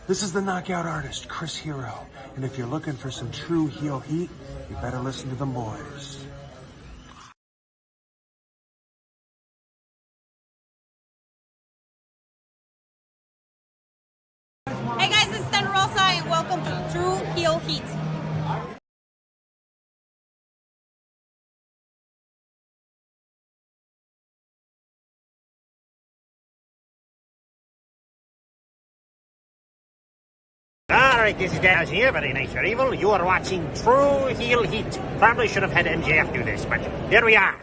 This is the knockout artist, Chris Hero. And if you're looking for some true heel heat, you better listen to them boys. Hey guys, it's Thunder Rosa and welcome to True Heel Heat. Alright, this is Daz here, very nice, very evil. You are watching True Heel Heat. Probably should have had MJF do this, but here we are.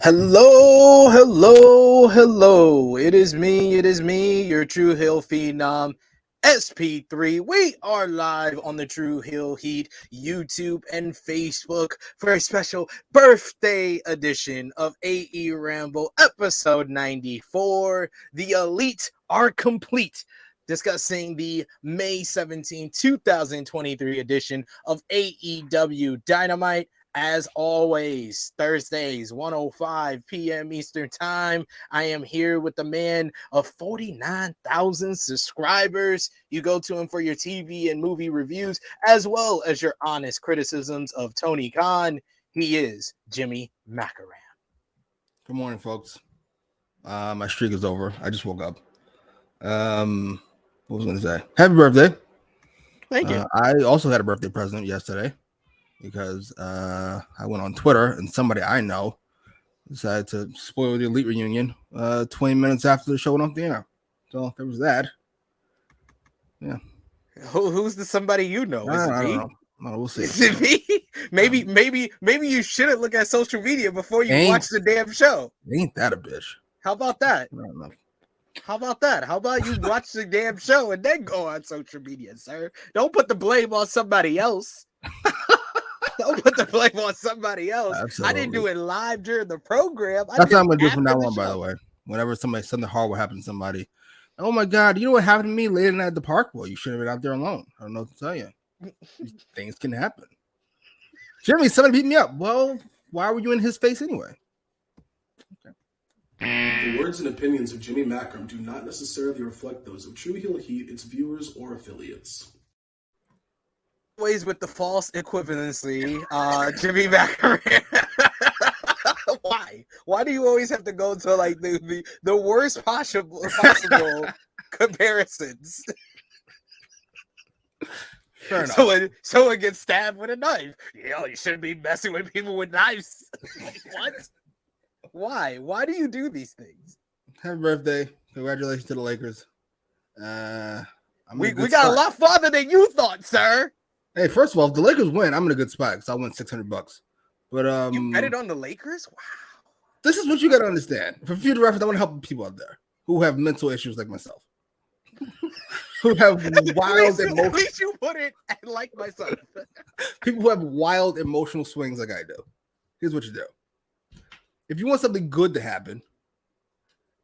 Hello, hello, hello. It is me, your True Hill Phenom, SP3. We are live on the True Hill Heat YouTube and Facebook for a special birthday edition of AEWramble episode 94. The Elite are complete. Discussing the May 17, 2023 edition of AEW Dynamite. As always, Thursdays, 1:05 p.m. Eastern Time. I am here with the man of 49,000 subscribers. You go to him for your TV and movie reviews, as well as your honest criticisms of Tony Khan. He is Jimmy Macram. Good morning, folks. My streak is over. I just woke up. What was I going to say? Happy birthday. Thank you. I also had a birthday present yesterday. Because I went on Twitter and somebody I know decided to spoil the Elite reunion 20 minutes after the show went off the air. So there was that. Yeah. Who's the somebody you know? Is it I me? don't know. No, we'll see. Is it me? Maybe you shouldn't look at social media before you watch the damn show. Ain't that a bitch? How about that? I don't know. How about that? How about you watch the damn show and then go on social media, sir? Don't put the blame on somebody else. Don't put the blame on somebody else. Absolutely. I didn't do it live during the program. That's what I'm gonna do from now on, by the way. Whenever something horrible happens to somebody, oh my god, you know what happened to me late night at the park? Well, you should have been out there alone. I don't know what to tell you. Things can happen. Jimmy, somebody beat me up. Well, why were you in his face anyway? Okay. The words and opinions of Jimmy Macram do not necessarily reflect those of True Heel Heat, its viewers, or affiliates. Always with the false equivalency, Jimmy Macram. Why do you always have to go to like the worst possible comparisons? Fair enough. Someone gets stabbed with a knife. You shouldn't be messing with people with knives. What? Why? Why do you do these things? Happy birthday! Congratulations to the Lakers. We got a lot farther than you thought, sir. Hey, first of all, if the Lakers win, I'm in a good spot because I won $600. But you bet it on the Lakers? Wow. This is what you got to understand. For future reference, I want to help people out there who have mental issues like myself, who have wild emotions. At least you put it like myself. People who have wild emotional swings like I do. Here's what you do: if you want something good to happen,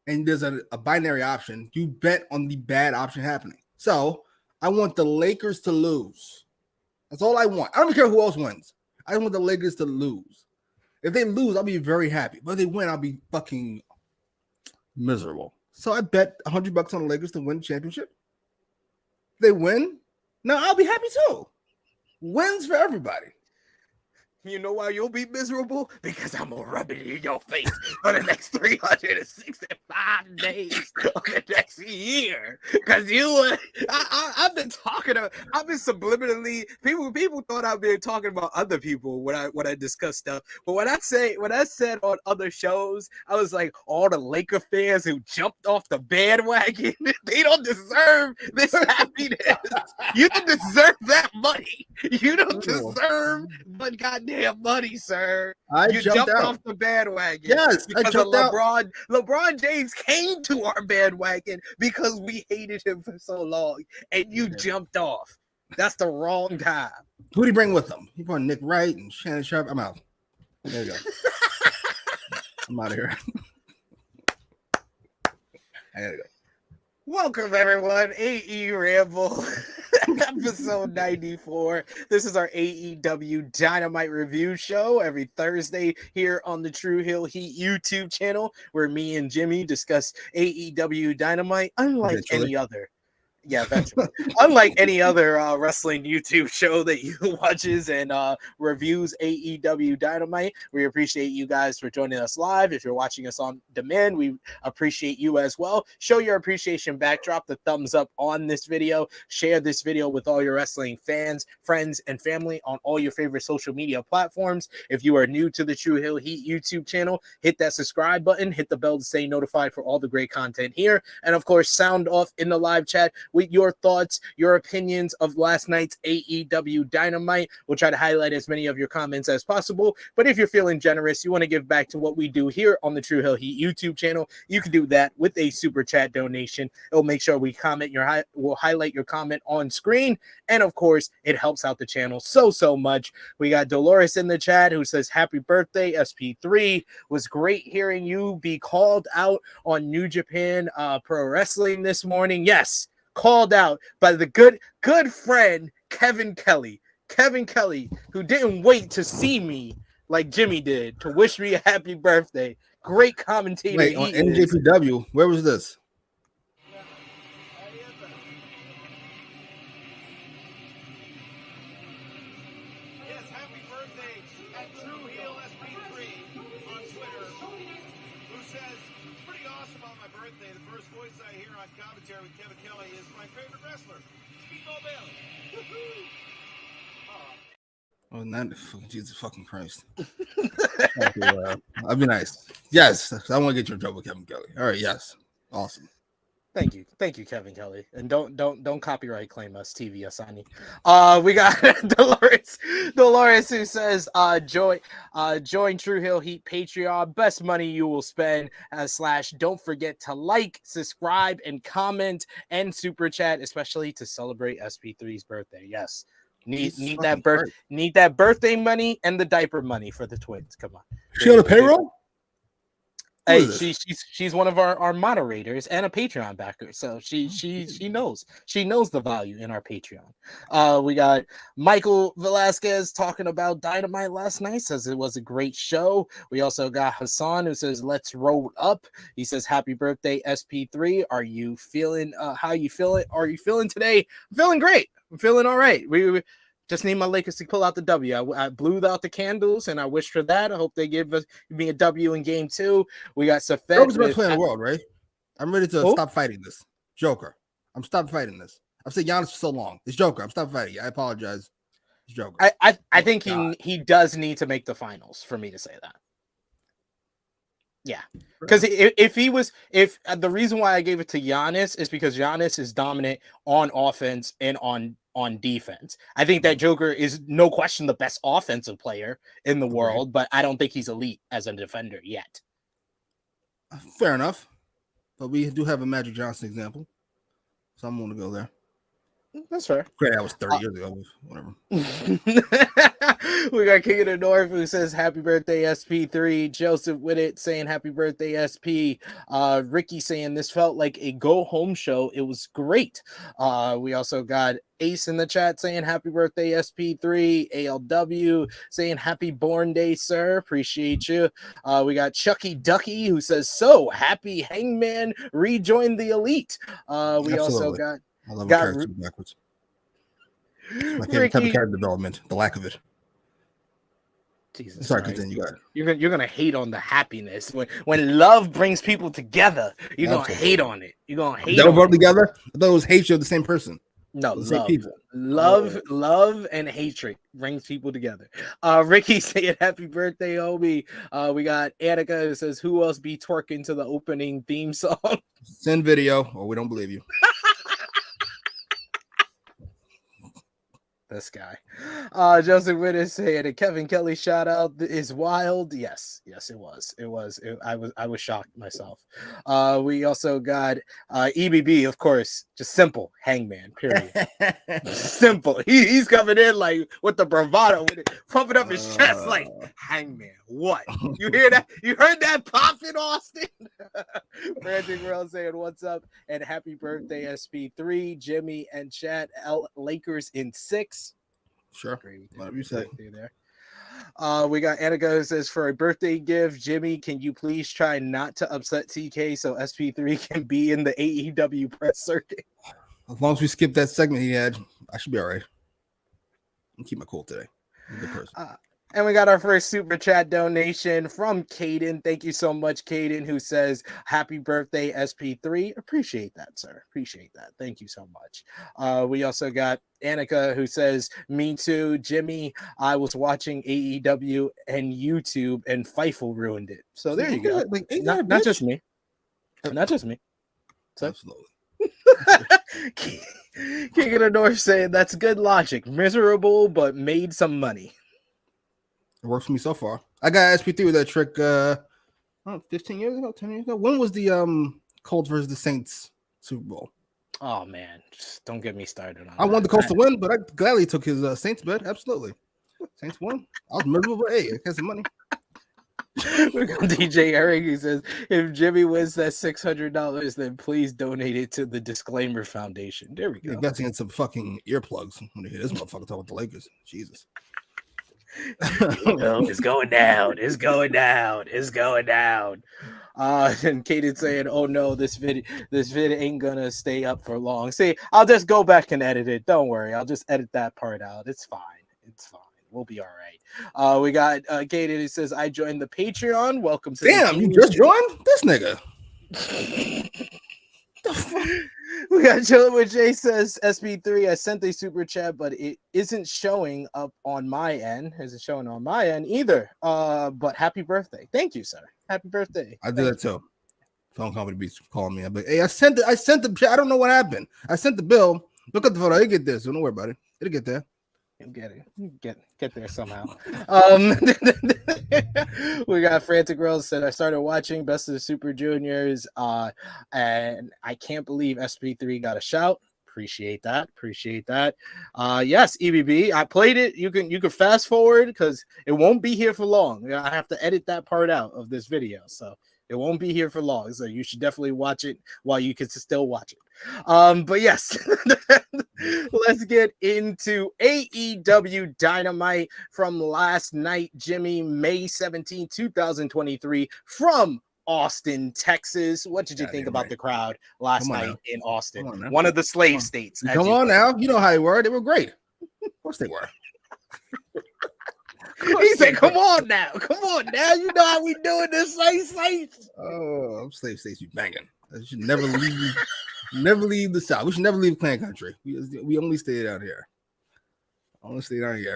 and there's a binary option, you bet on the bad option happening. So I want the Lakers to lose. That's all I want. I don't care who else wins. I want the Lakers to lose. If they lose, I'll be very happy. But if they win, I'll be fucking miserable. So I bet $100 on the Lakers to win the championship. If they win, now I'll be happy too. Wins for everybody. You know why you'll be miserable? Because I'm going to rub it in your face for the next 365 days of the next year. Because I've been subliminally, people thought I've been talking about other people when I discuss stuff. But when I said on other shows, I was like, all the Laker fans who jumped off the bandwagon, they don't deserve this happiness. You don't deserve that money. You don't deserve the goddamn money, sir. You jumped off the bandwagon. Yes, because of LeBron. LeBron James came to our bandwagon because we hated him for so long, and you jumped off. That's the wrong time. Who did he bring with him? He brought Nick Wright and Shannon Sharp. I'm out. There you go. I'm out of here. I gotta go. Welcome, everyone. AEWramble, episode 94. This is our AEW Dynamite review show every Thursday here on the True Hill Heat YouTube channel, where me and Jimmy discuss AEW Dynamite unlike any other. Yeah, eventually. Unlike any other wrestling YouTube show that you watches and reviews AEW Dynamite, we appreciate you guys for joining us live. If you're watching us on demand, we appreciate you as well. Show your appreciation back. Drop the thumbs up on this video. Share this video with all your wrestling fans, friends, and family on all your favorite social media platforms. If you are new to the True Hill Heat YouTube channel, hit that subscribe button. Hit the bell to stay notified for all the great content here. And, of course, sound off in the live chat with your thoughts, your opinions of last night's AEW Dynamite. We'll try to highlight as many of your comments as possible. But if you're feeling generous, you want to give back to what we do here on the True Hill Heat YouTube channel, you can do that with a super chat donation. It'll make sure we we'll highlight your comment on screen. And of course, it helps out the channel so much. We got Dolores in the chat who says, happy birthday, SP3. Was great hearing you be called out on New Japan Pro Wrestling this morning. Yes. Called out by the good friend Kevin Kelly, who didn't wait to see me like Jimmy did to wish me a happy birthday. Great commentator. Wait, on NJPW, where was this? Yes, happy birthday at True Heel SP3 on Twitter, who says, it's pretty awesome on my birthday. The first voice I hear on commentary with Kevin Kelly is my favorite wrestler, Speedball Bailey. Oh, not Jesus fucking Christ. I'll be nice. Yes, I want to get you in trouble with Kevin Kelly. All right, yes. Awesome. Thank you, Kevin Kelly, and don't copyright claim us, TV Asani. We got Dolores who says, join True Hill Heat Patreon, best money you will spend. / don't forget to like, subscribe, and comment and super chat, especially to celebrate SP3's birthday. Yes, need that birthday money and the diaper money for the twins. Come on, she on the payroll? Hey, she's one of our moderators and a Patreon backer, so she knows the value in our Patreon. We got Michael Velasquez talking about Dynamite last night, says it was a great show. We also got Hassan who says let's roll up. He says happy birthday SP3. Are you feeling how you feeling? Are you feeling today? I'm feeling great. I'm feeling all right. We just need my Lakers to pull out the W. I blew out the candles, and I wish for that. I hope they give me a W in Game 2. We got Safed. Joker's the best player in the world, right? I'm ready to stop fighting this. Joker. I'm stopped fighting this. I've said Giannis for so long. It's Joker. I'm stopped fighting. I apologize. It's Joker. I think he does need to make the finals for me to say that. Yeah, because if the reason why I gave it to Giannis is because Giannis is dominant on offense and on defense. I think that Joker is no question the best offensive player in the world, but I don't think he's elite as a defender yet. Fair enough, but we do have a Magic Johnson example, so I'm going to go there. That's fair. Great, that was 30 years ago. Whatever. We got King of the North who says happy birthday SP3. Joseph with it saying happy birthday SP. Ricky saying this felt like a go home show. It was great. We also got Ace in the chat saying happy birthday SP3. ALW saying happy born day, sir. Appreciate you. We got Chucky Ducky who says so happy Hangman rejoined the elite. We also got I love character backwards. My favorite type of character development, the lack of it. Jesus Sorry, Christ. continue. Go ahead. You're gonna hate on the happiness when love brings people together. You're gonna hate on it. You're gonna hate. That brought together. I thought it was hatred of the same person. No, love, love, and hatred brings people together. Ricky saying happy birthday, homie. We got Annika who says who else be twerking to the opening theme song. Send video, or we don't believe you. This guy. Joseph Witter saying a Kevin Kelly shout out is wild. Yes, it was. I was shocked myself. We also got EBB, of course, just simple Hangman, period. Simple. He's coming in like with the bravado, with it, pumping up his chest like Hangman. What? You hear that? You heard that pop in Austin? Brandon World saying what's up and happy birthday SP3, Jimmy and Chad. Lakers in 6. Sure. Whatever you say. There. We got Annika who says for a birthday gift, Jimmy, can you please try not to upset TK so SP3 can be in the AEW press circuit? As long as we skip that segment he had, I should be all right. I'll keep my cool today. I'm a good person. And we got our first super chat donation from Caden. Thank you so much, Caden, who says, happy birthday, SP3. Appreciate that, sir. Appreciate that. Thank you so much. We also got Annika, who says, me too, Jimmy. I was watching AEW and YouTube, and Fifel ruined it. So there you go. Like, not just me. Not just me. So. Absolutely. King of the North saying, that's good logic. Miserable, but made some money. It works for me so far. I got SP3 with that trick 15 years ago, 10 years ago. When was the Colts versus the Saints Super Bowl? Oh man, just don't get me started on I want the Colts to win, but I gladly took his Saints bet. Absolutely. Saints won. I was miserable, but hey, I got some money. We got DJ Eric who says, if Jimmy wins that $600, then please donate it to the Disclaimer Foundation. There we go. Investing in some fucking earplugs when you hear this motherfucker talk about the Lakers. Jesus. It's going down. It's going down. It's going down. And Kaden saying, "Oh no, this vid ain't gonna stay up for long." See, I'll just go back and edit it. Don't worry, I'll just edit that part out. It's fine. It's fine. We'll be all right. We got Kaden who says, "I joined the Patreon. Welcome to." Damn, you just joined this nigga. The fuck? We got Chillin' with Jay says SP3. I sent a super chat, but it isn't showing up on my end. Isn't showing on my end either. But happy birthday. Thank you, sir. Happy birthday. I did that too. Phone company be calling me. I'm like, hey, I sent the I don't know what happened. I sent the bill. Look at the photo. It'll get this. Don't worry about it. It'll get there. You'll get it. Get there somehow. We got Frantic Rose said, I started watching Best of the Super Juniors, and I can't believe SP3 got a shout. Appreciate that. Yes, EBB. I played it. You can fast forward because it won't be here for long. I have to edit that part out of this video, so it won't be here for long. So you should definitely watch it while you can still watch it. But yes, let's get into AEW Dynamite from last night, Jimmy, May 17, 2023, from Austin, Texas. What did you think about the crowd last night in Austin? One of the slave states. Come on now. You know how they were. They were great. Of course they were. He said, come on now. You know how we doing this slave states. Oh, slave states be banging. I should never leave the South. We should never leave Clan Country. We only stay down here.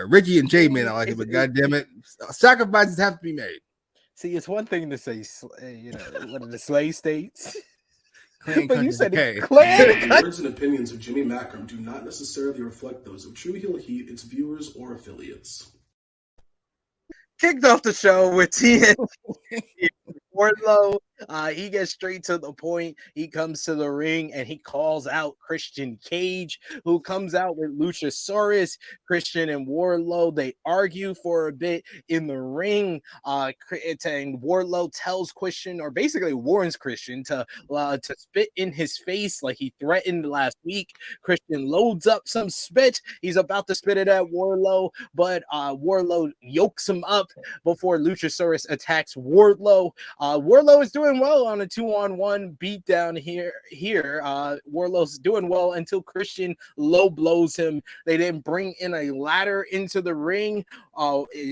Ricky and J Man, I like it, but goddamn it, sacrifices have to be made. See, it's one thing to say, one of the slave states. Clan but you said okay. The words and opinions of Jimmy Macram do not necessarily reflect those of True Heel Heat, its viewers, or affiliates. Kicked off the show with TNT, Wardlow, He gets straight to the point. He comes to the ring and he calls out Christian Cage, who comes out with Luchasaurus. Christian and Wardlow, they argue for a bit in the ring. And Wardlow tells Christian, or basically warns Christian to spit in his face like he threatened last week. Christian loads up some spit. He's about to spit it at Wardlow, but Wardlow yokes him up before Luchasaurus attacks Wardlow. Wardlow is doing well on a 2-on-1 beatdown here. Wardlow's doing well until Christian low blows him. They then bring in a ladder into the ring.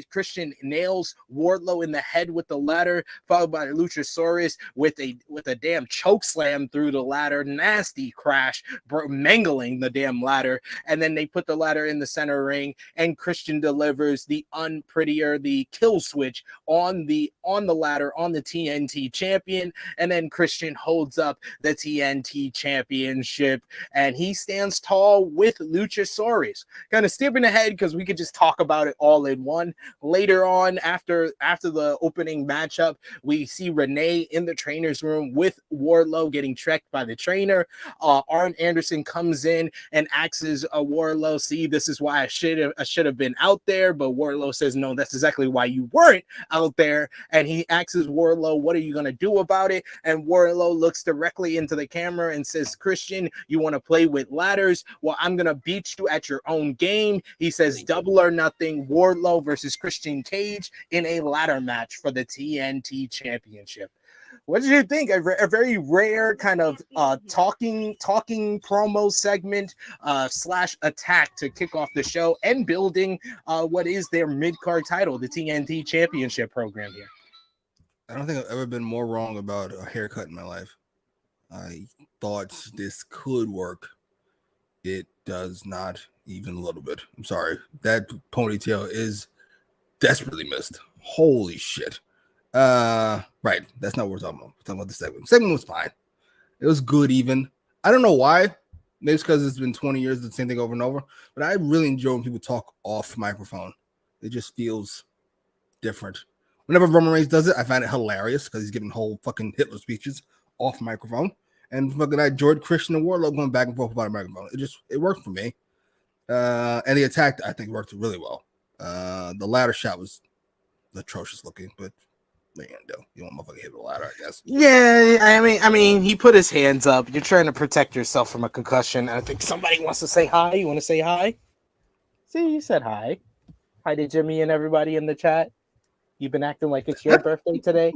Christian nails Wardlow in the head with the ladder, followed by Luchasaurus with a damn choke slam through the ladder. Nasty crash, mangling the damn ladder. And then they put the ladder in the center ring, and Christian delivers the the kill switch on the ladder on the TNT champion. And then Christian holds up the TNT championship, and he stands tall with Luchasaurus. Kind of skipping ahead because we could just talk about it all in one. Later on, after the opening matchup, we see Renee in the trainer's room with Wardlow getting checked by the trainer. Arn Anderson comes in and asks Wardlow, "See, this is why I should have been out there." But Wardlow says, "No, that's exactly why you weren't out there." And he asks Wardlow, "What are you gonna do about it?" And Wardlow looks directly into the camera and says, "Christian, you want to play with ladders? Well, I'm gonna beat you at your own game." He says, "Double or nothing, Wardlow versus Christian Cage in a ladder match for the TNT Championship." What did you think? A very rare kind of talking promo segment / attack to kick off the show and building what is their mid-card title, the TNT Championship program here. I don't think I've ever been more wrong about a haircut in my life. I thought this could work. It does not even a little bit. I'm sorry. That ponytail is desperately missed. Holy shit. Right. That's not what we're talking about. We're talking about the segment. The segment was fine. It was good even. I don't know why. Maybe it's because it's been 20 years, the same thing over and over. But I really enjoy when people talk off microphone. It just feels different. Whenever Roman Reigns does it, I find it hilarious because he's giving whole fucking Hitler speeches off microphone. And fucking I enjoyed Christian and Wardlow going back and forth about a microphone. It worked for me. And the attack, I think, worked really well. The ladder shot was atrocious looking, but what are you gonna do? You want motherfucker hit the ladder, I guess. Yeah, I mean, he put his hands up. You're trying to protect yourself from a concussion. I think somebody wants to say hi. You want to say hi? See, you said hi. Hi to Jimmy and everybody in the chat. You've been acting like it's your birthday today.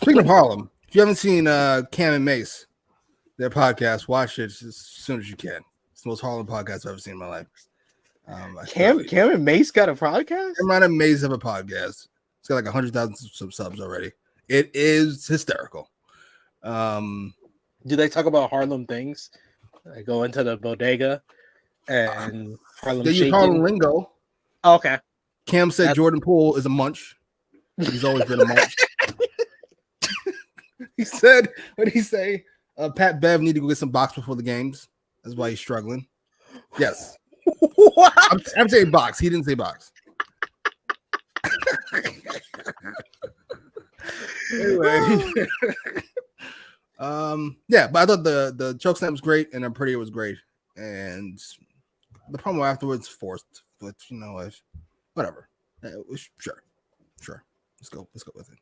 Speaking of Harlem, if you haven't seen Cam and Mace, their podcast, watch it as soon as you can. It's the most Harlem podcast I've ever seen in my life. Cam and Mace got a podcast? Cam and Mace have a podcast. It's got like 100,000 subs already. It is hysterical. Do they talk about Harlem things? They go into the bodega and Harlem they use Harlem lingo. Oh, okay. Cam said Jordan Poole is a munch. He's always been a munch. He said, what did he say? Pat Bev need to go get some box before the games. That's why he's struggling. Yes. What? I'm saying box. He didn't say box. Anyway. Yeah, but I thought the chokeslam was great and Prettier was great. And the promo afterwards forced, but you know what? Whatever. Sure. Let's go with it.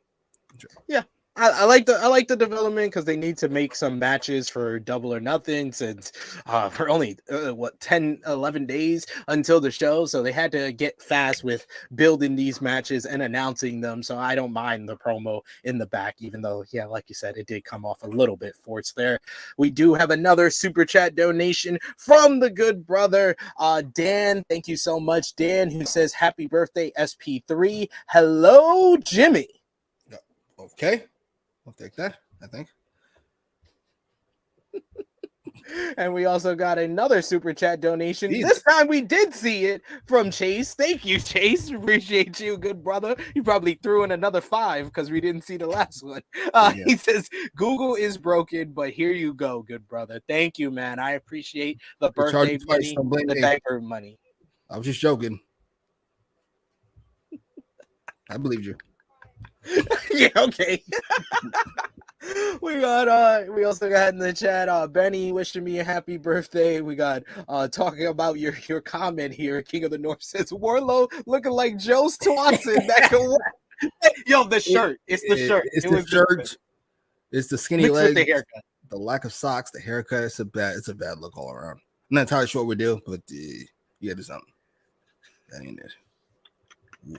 Sure. Yeah. I like the development because they need to make some matches for Double or Nothing since for only 11 days until the show, so they had to get fast with building these matches and announcing them. So I don't mind the promo in the back, even though, yeah, like you said, it did come off a little bit forced there. We do have another super chat donation from the good brother Dan. Thank you so much, Dan, who says happy birthday SP3. Hello, Jimmy. Okay. I'll take that, I think. And we also got another super chat donation. Jeez. This time we did see it from Chase. Thank you, Chase. Appreciate you, good brother. You probably threw in another 5 because we didn't see the last one. He says, Google is broken, but here you go, good brother. Thank you, man. I appreciate the birthday money, the diaper money. I was just joking. I believed you. Yeah, okay. We also got in the chat Benny wishing me a happy birthday. We got talking about your comment here. King of the North says Warlow looking like Joe Swanson. Yo, the shirt. It's the shirt. It's It the was shirt. It's the skinny mixed with legs. the haircut. The lack of socks. The haircut. It's a bad look all around. I'm not entirely sure what we do, but you gotta do something. That ain't it. Ooh.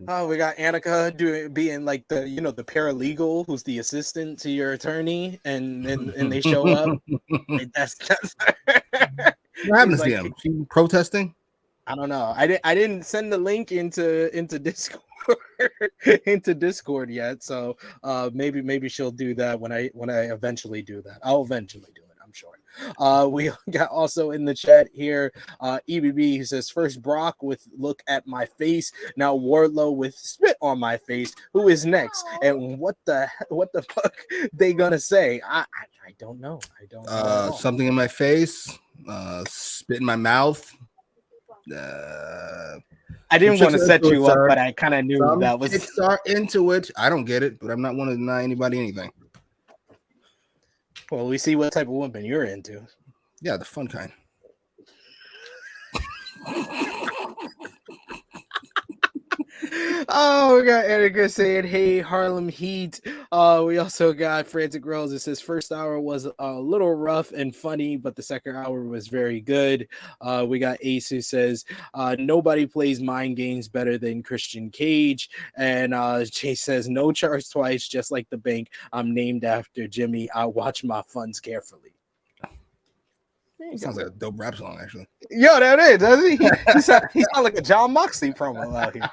Oh, we got Annika being like the the paralegal who's the assistant to your attorney, and they show up. Like, that's what happened to like, him? She protesting? I don't know. I didn't send the link into Discord into Discord yet, so maybe she'll do that when I eventually do that. I'll eventually do it, I'm sure. We got also in the chat here EBB who says first Brock with look at my face, now Wardlow with spit on my face. Who is next? And what the fuck they gonna say? I don't know. I don't know. Something in my face, spit in my mouth. I didn't want to set you up, but I kind of knew that was chicks are into it. I don't get it, but I'm not want to deny anybody anything. Well, we see what type of woman you're into. Yeah, the fun kind. Oh, we got Erica saying, hey, Harlem Heat. We also got Frantic Rose. It says first hour was a little rough and funny, but the second hour was very good. We got Ace who says, nobody plays mind games better than Christian Cage. And Chase says, no charge twice, just like the bank. I'm named after Jimmy. I watch my funds carefully. Sounds like a dope rap song, actually. Yo, that is, doesn't he? He sound like a John Moxley promo out here.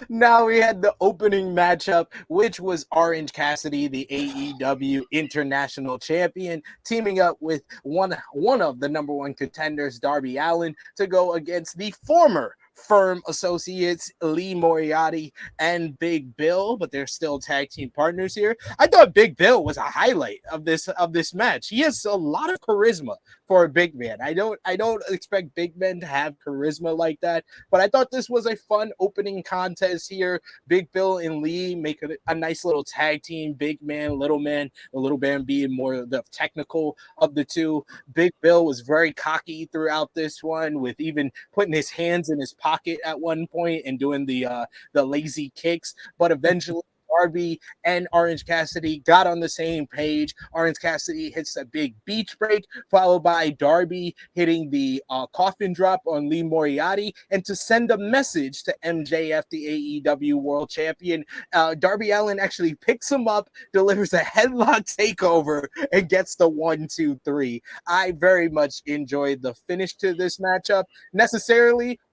Now we had the opening matchup, which was Orange Cassidy, the AEW International Champion, teaming up with one of the number one contenders, Darby Allin, to go against the former Firm associates Lee Moriarty and Big Bill, but they're still tag team partners here. I thought Big Bill was a highlight of this match. He has a lot of charisma for a big man. I don't expect big men to have charisma like that, but I thought this was a fun opening contest here. Big Bill and Lee make a nice little tag team. Big man, little man, the little man being more the technical of the two. Big Bill was very cocky throughout this one, with even putting his hands in his pocket at one point and doing the lazy kicks, but eventually Darby and Orange Cassidy got on the same page. Orange Cassidy hits a big beach break, followed by Darby hitting the coffin drop on Lee Moriarty, and to send a message to MJF, the AEW World Champion, Darby Allin actually picks him up, delivers a headlock takeover, and gets the 1-2-3. I very much enjoyed the finish to this matchup.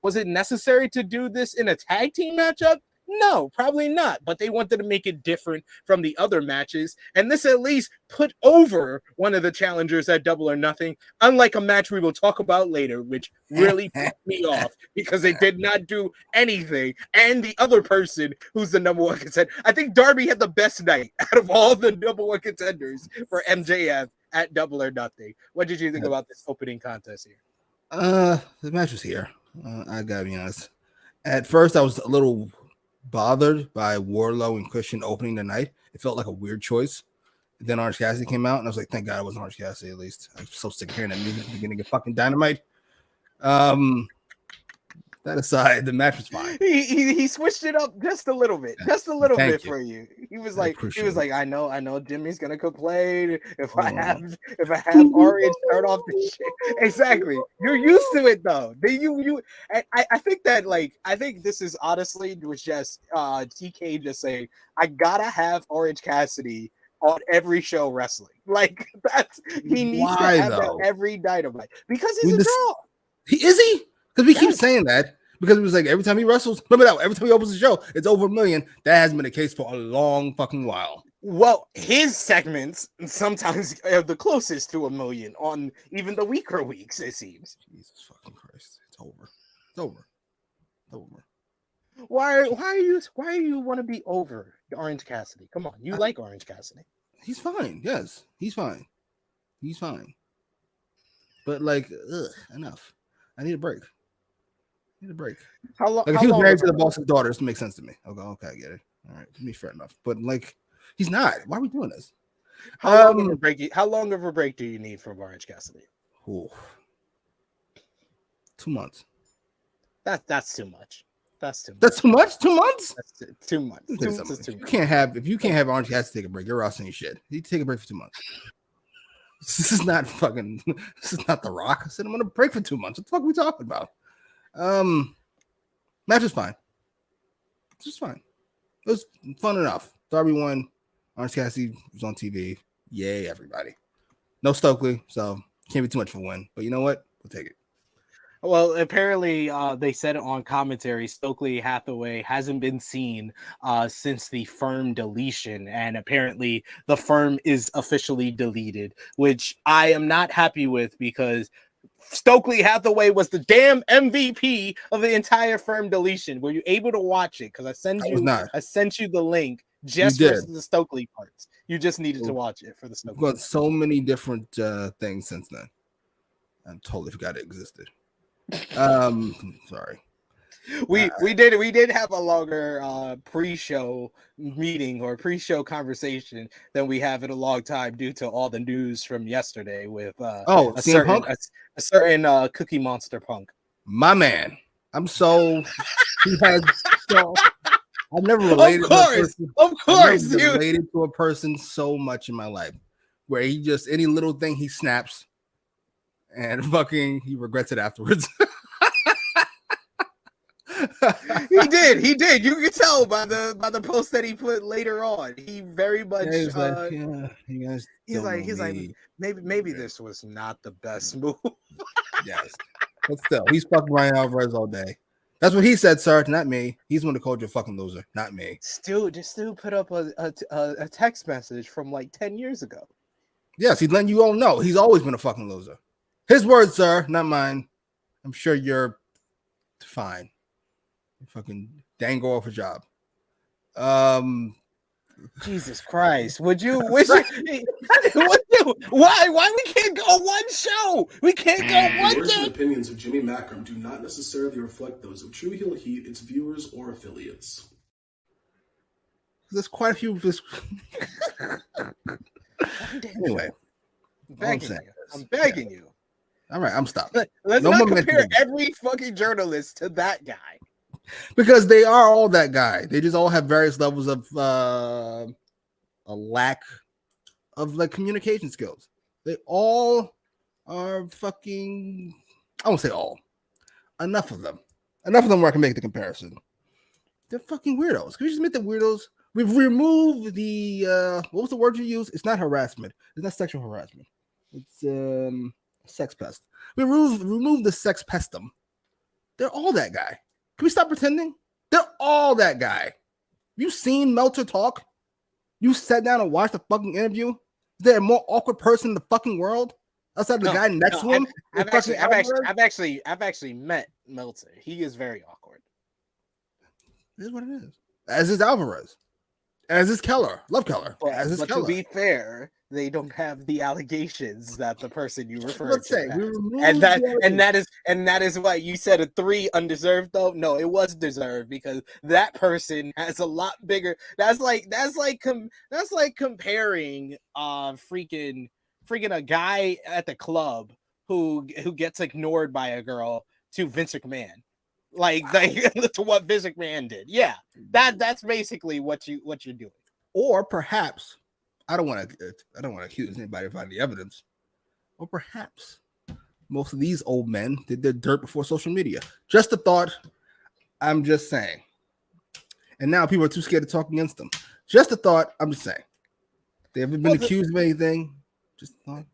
Was it necessary to do this in a tag team matchup? No, probably not. But they wanted to make it different from the other matches. And this at least put over one of the challengers at Double or Nothing, unlike a match we will talk about later, which really pissed me off because they did not do anything. And the other person who's the number one contender, I think Darby had the best night out of all the number one contenders for MJF at Double or Nothing. What did you think about this opening contest here? The match was here. I gotta be honest. At first, I was a little bothered by Wardlow and Christian opening the night. It felt like a weird choice. And then Orange Cassidy came out, and I was like, thank God it wasn't Orange Cassidy, at least. I was so sick of hearing that music at the beginning of fucking Dynamite. That aside, the match was fine. He switched it up just a little bit, for you. He was like, I know Jimmy's gonna complain if I have Orange start off the shit. Exactly. You're used to it though. I think this is honestly was just TK just saying, I gotta have Orange Cassidy on every show wrestling. Like that's he needs to have that every Dynamite because he's a draw. Is he? Because we keep saying that because it was like every time he wrestles, remember that every time he opens the show, it's over 1 million. That hasn't been the case for a long fucking while. Well, his segments sometimes are the closest to 1 million on even the weaker weeks, it seems. Jesus fucking Christ. It's over. It's over. It's over. Why are you want to be over Orange Cassidy? Come on, you like Orange Cassidy. He's fine. Yes, he's fine. He's fine. But like, enough. I need a break. Need a break. How long? Like if he was married to the boss's daughter, this makes sense to me. Okay, I get it. All right, to me, fair enough. But like, he's not. Why are we doing this? How long of a break? How long of a break do you need from Orange Cassidy? Ooh, 2 months. That's too much. That's too much. That's too much. 2 months. That's too much. You can't have Orange Cassidy take a break. You're rousing shit. You take a break for 2 months. This is not The Rock. I said I'm gonna break for 2 months. What the fuck are we talking about? Match is fine. It's just fine. It was fun enough. Darby won. Orange Cassidy was on TV. Yay, everybody. No Stokely, so can't be too much for a win. But you know what? We'll take it. Well, apparently they said it on commentary. Stokely Hathaway hasn't been seen since the firm deletion, and apparently the firm is officially deleted, which I am not happy with because Stokely Hathaway was the damn MVP of the entire firm deletion. Were you able to watch it? Because I sent you the link just for the Stokely parts. You just needed to watch it for the Stokely. Got so many different things since then. I totally forgot it existed. Sorry. We did have a longer pre-show meeting or pre-show conversation than we have in a long time due to all the news from yesterday with a certain Cookie Monster Punk. My man. I've never related to a person so much in my life where he just any little thing he snaps and fucking he regrets it afterwards. He did. You can tell by the post that he put later on. He very much he's like maybe this was not the best move. Yes. But still, he's fucking Ryan Alvarez all day. That's what he said, sir, not me. He's the one that called you a fucking loser, not me. Still put up a text message from like 10 years ago. Yes, he's letting you all know he's always been a fucking loser. His words, sir, not mine. I'm sure you're fine. You fucking dango off a job. Jesus Christ! Would you wish? Why we can't go one show? We can't go one. The words and opinions of Jimmy Macram do not necessarily reflect those of True Heel Heat, its viewers, or affiliates. There's quite a few. Anyway, I'm begging you. All right, I'm stopping. Let's not compare every fucking journalist to that guy. Because they are all that guy. They just all have various levels of a lack of like communication skills. They all are fucking. I won't say all. Enough of them where I can make the comparison. They're fucking weirdos. Can we just admit that weirdos? We've removed the what was the word you used? It's not harassment. It's not sexual harassment. It's sex pest. We removed the sex pestum. They're all that guy. Can we stop pretending? They're all that guy. You seen Meltzer talk? You sat down and watched the fucking interview? Is there a more awkward person in the fucking world outside of the guy next to him? I've actually met Meltzer. He is very awkward. It is what it is. As is Alvarez. As is Keller. Love Keller. But to be fair, they don't have the allegations that the person you refer to has. And that is what you said, a 3 undeserved though. No, it was deserved because that person has a lot bigger. That's like comparing freaking a guy at the club who gets ignored by a girl to Vince McMahon. Like to what Vince McMahon did. Yeah, that's basically what you're doing. Or perhaps I don't want to accuse anybody of finding the evidence. Or perhaps most of these old men did their dirt before social media. Just a thought. I'm just saying. And now people are too scared to talk against them. Just a thought. I'm just saying. They haven't been accused of anything. Just a thought.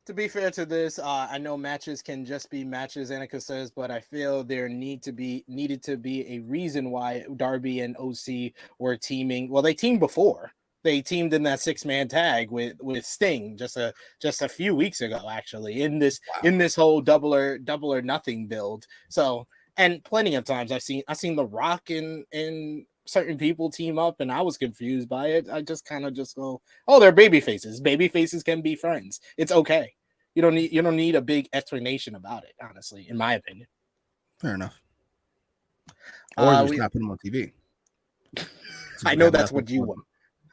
To be fair to this, I know matches can just be matches, Annika says, but I feel there needed to be a reason why Darby and OC were teaming. Well, they teamed before. They teamed in that 6-man tag with Sting just a few weeks ago, actually, in this whole double or nothing build. So, and plenty of times I've seen The Rock in certain people team up, and I was confused by it. I just kind of go, oh, they're baby faces. Baby faces can be friends. It's okay. You don't need a big explanation about it, honestly, in my opinion. Fair enough. Or you just not put them on TV. I know that's what you want.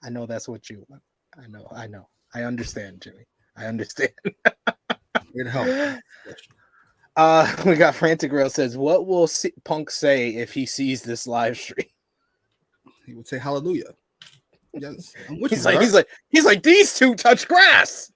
I know that's what you want. I know. I understand, Jimmy. I understand. It helps. We got Frantic Rail says, what will Punk say if he sees this live stream? He would say hallelujah. Yes, I'm with he's you, like, these two touch grass.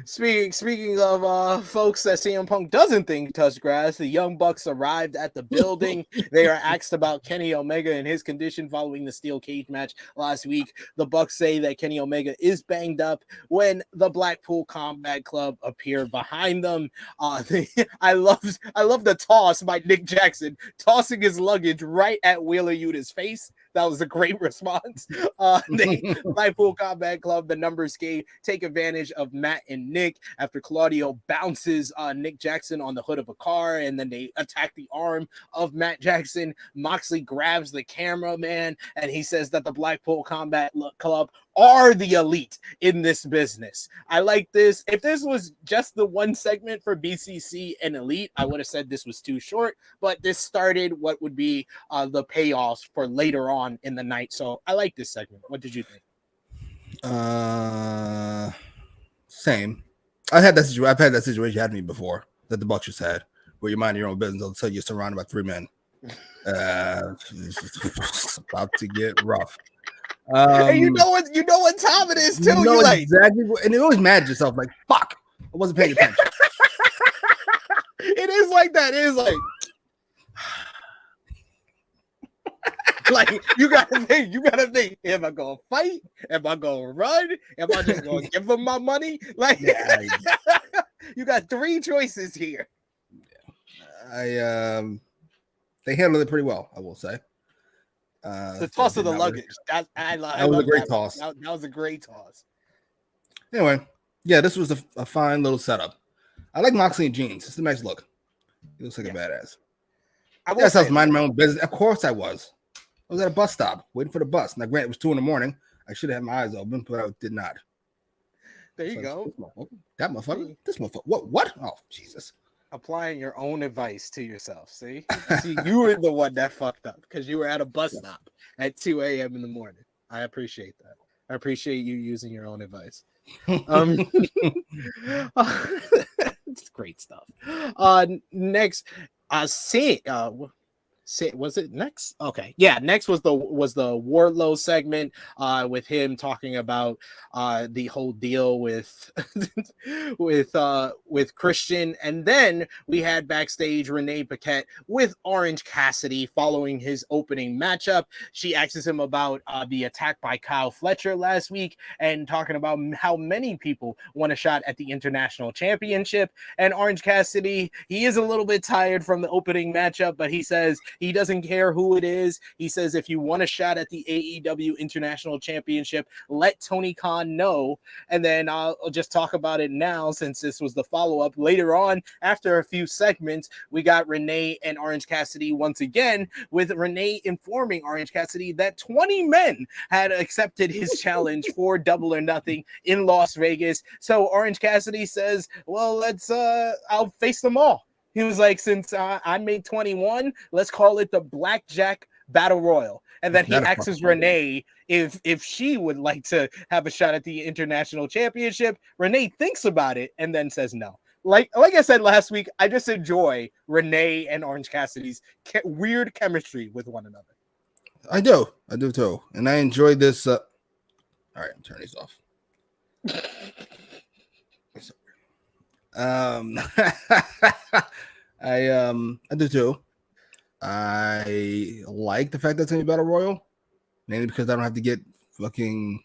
Speaking of folks that CM Punk doesn't think touch grass, the Young Bucks arrived at the building. They are asked about Kenny Omega and his condition following the steel cage match last week. The Bucks say that Kenny Omega is banged up when the Blackpool Combat Club appeared behind them. I love the toss by Nick Jackson, tossing his luggage right at Wheeler Yuta's face. That was a great response. The Blackpool Combat Club, the numbers game, take advantage of Matt and Nick after Claudio bounces Nick Jackson on the hood of a car, and then they attack the arm of Matt Jackson. Moxley grabs the cameraman, and he says that the Blackpool Combat Club are the elite in this business. I like this. If this was just the one segment for BCC and Elite, I would have said this was too short, but this started what would be the payoffs for later on in the night. So I like this segment. What did you think? Same. I've had that situation you had me before that the Bucks just had, where you mind your own business until you're surrounded by three men. It's about to get rough. And you know what time it is too. You know exactly, and you always mad at yourself, like fuck, I wasn't paying attention. It is like that. It is like you gotta think. Am I gonna fight? Am I gonna run? Am I just gonna give them my money? Like you got three choices here. They handled it pretty well, I will say. The toss of the luggage. That was a great toss. That was a great toss. Anyway, yeah, this was a fine little setup. I like Moxley in jeans. It's a nice look. He looks like a badass. I was minding my own business. Of course I was. I was at a bus stop waiting for the bus. Now, granted, it was 2 a.m. I should have had my eyes open, but I did not. There you go. That motherfucker. This motherfucker. What? Oh, Jesus. Applying your own advice to yourself. See, you were the one that fucked up because you were at a bus stop at 2 a.m. in the morning. I appreciate that. I appreciate you using your own advice. It's great stuff. Next, was it next? Okay, yeah. Next was the Wardlow segment with him talking about the whole deal with with Christian, and then we had backstage Renee Paquette with Orange Cassidy following his opening matchup. She asks him about the attack by Kyle Fletcher last week and talking about how many people want a shot at the International Championship. And Orange Cassidy, he is a little bit tired from the opening matchup, but he says he doesn't care who it is. He says, if you want a shot at the AEW International Championship, let Tony Khan know. And then I'll just talk about it now since this was the follow-up. Later on, after a few segments, we got Renee and Orange Cassidy once again, with Renee informing Orange Cassidy that 20 men had accepted his challenge for Double or Nothing in Las Vegas. So Orange Cassidy says, well, I'll face them all. He was like, since I made 21, let's call it the Blackjack Battle Royal. And then he asks Renee if she would like to have a shot at the International Championship. Renee thinks about it and then says no. Like I said last week, I just enjoy Renee and Orange Cassidy's weird chemistry with one another. I do too. And I enjoy this. All right, I'm turning these off. I do too. I like the fact that it's gonna be Battle Royal, mainly because I don't have to get fucking.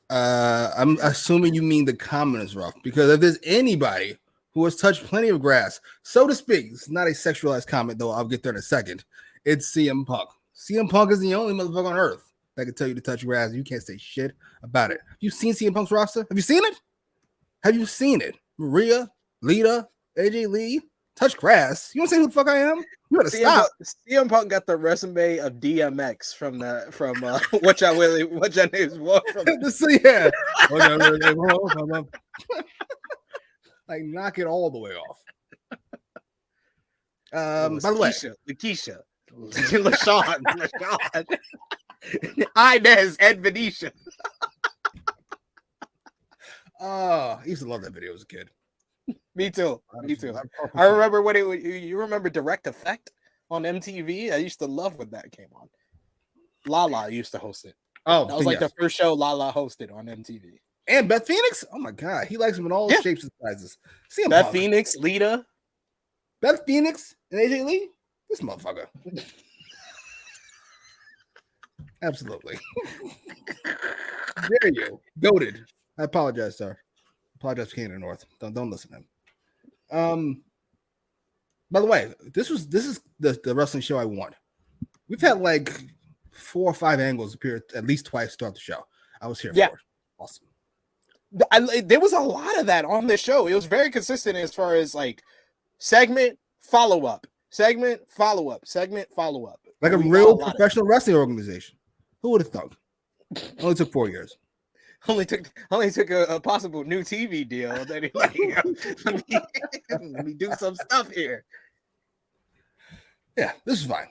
I'm assuming you mean the comment is rough, because if there's anybody who has touched plenty of grass, so to speak, it's not a sexualized comment though. I'll get there in a second. It's CM Punk. CM Punk is the only motherfucker on earth that can tell you to touch grass. You can't say shit about it. You seen CM Punk's roster? Have you seen it? Maria, Lita, AJ Lee, touch grass. You want to say who the fuck I am? You gotta stop. CM Punk got the resume of DMX from what y'all name's what from So, yeah. Like knock it all the way off. By the way, Lakeisha, LaShawn, Inez, and Venetia. I used to love that video as a kid. Me too. I remember when you remember Direct Effect on MTV? I used to love when that came on. Lala used to host it. Oh, that was like the first show Lala hosted on MTV. And Beth Phoenix? Oh my god, he likes them in all shapes and sizes. See him, Beth Phoenix, Lita. Beth Phoenix and AJ Lee? This motherfucker. Absolutely. Dare you. Goated. I apologize, sir. Apologize to Canada North. Don't listen to him. By the way, this is the wrestling show I want. We've had like 4 or 5 angles appear at least twice throughout the show. I was here for it. Awesome. There was a lot of that on this show. It was very consistent as far as like segment, follow-up, segment, follow-up, segment, follow-up. Like a real professional wrestling organization. Who would have thought? Only took 4 years. Only took a possible new TV deal. That let me do some stuff here. Yeah, this is fine.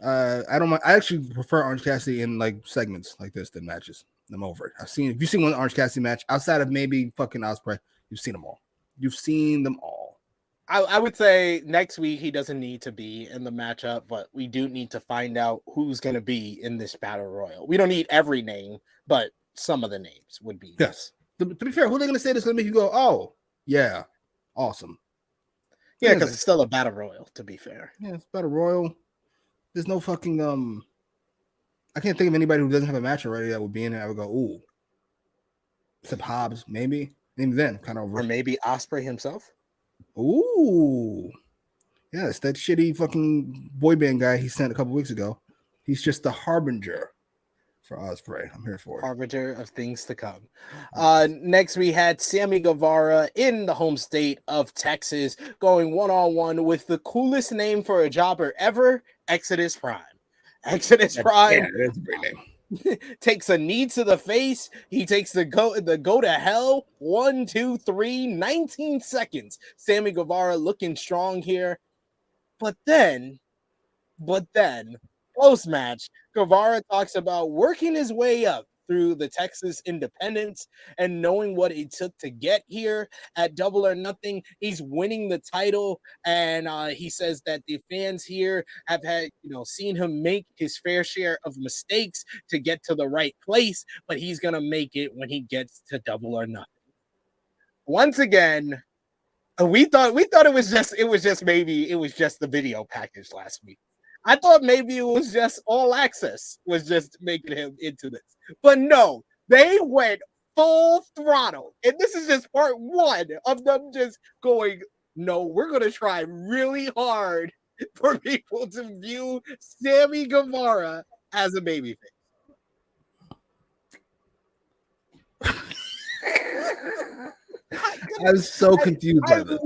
I don't mind. I actually prefer Orange Cassidy in like segments like this than matches. I'm over it. If you've seen one Orange Cassidy match outside of maybe fucking Ospreay, you've seen them all. I would say next week he doesn't need to be in the matchup, but we do need to find out who's going to be in this battle royal. We don't need every name, but some of the names would be. Yes. To be fair, who are they going to say that's going to make you go, oh, yeah, awesome? Yeah, because it's still a battle royal, to be fair. Yeah, it's battle royal. There's no fucking, I can't think of anybody who doesn't have a match already that would be in it. I would go, ooh. Except Hobbs, maybe. Even then, kind of. Or maybe Ospreay himself. Ooh. Yeah, it's that shitty fucking boy band guy he sent a couple weeks ago. He's just the harbinger for Ospreay. I'm here for it. Harbinger of things to come. Next, we had Sammy Guevara in the home state of Texas going one-on-one with the coolest name for a jobber ever, Exodus Prime. Exodus Prime. Yeah, that's a great name. Takes a knee to the face. He takes the go to hell. 1, 2, 3, 19 seconds. Sammy Guevara looking strong here. But then, post-match, Guevara talks about working his way up through the Texas independence and knowing what it took to get here at Double or Nothing. He's winning the title, and he says that the fans here have had, seen him make his fair share of mistakes to get to the right place, but he's gonna make it when he gets to Double or Nothing. Once again, we thought it was just the video package last week. I thought maybe it was just All Access was just making him into this. But no, they went full throttle. And this is just part 1 of them just going, no, we're going to try really hard for people to view Sammy Guevara as a babyface. I was so confused by this.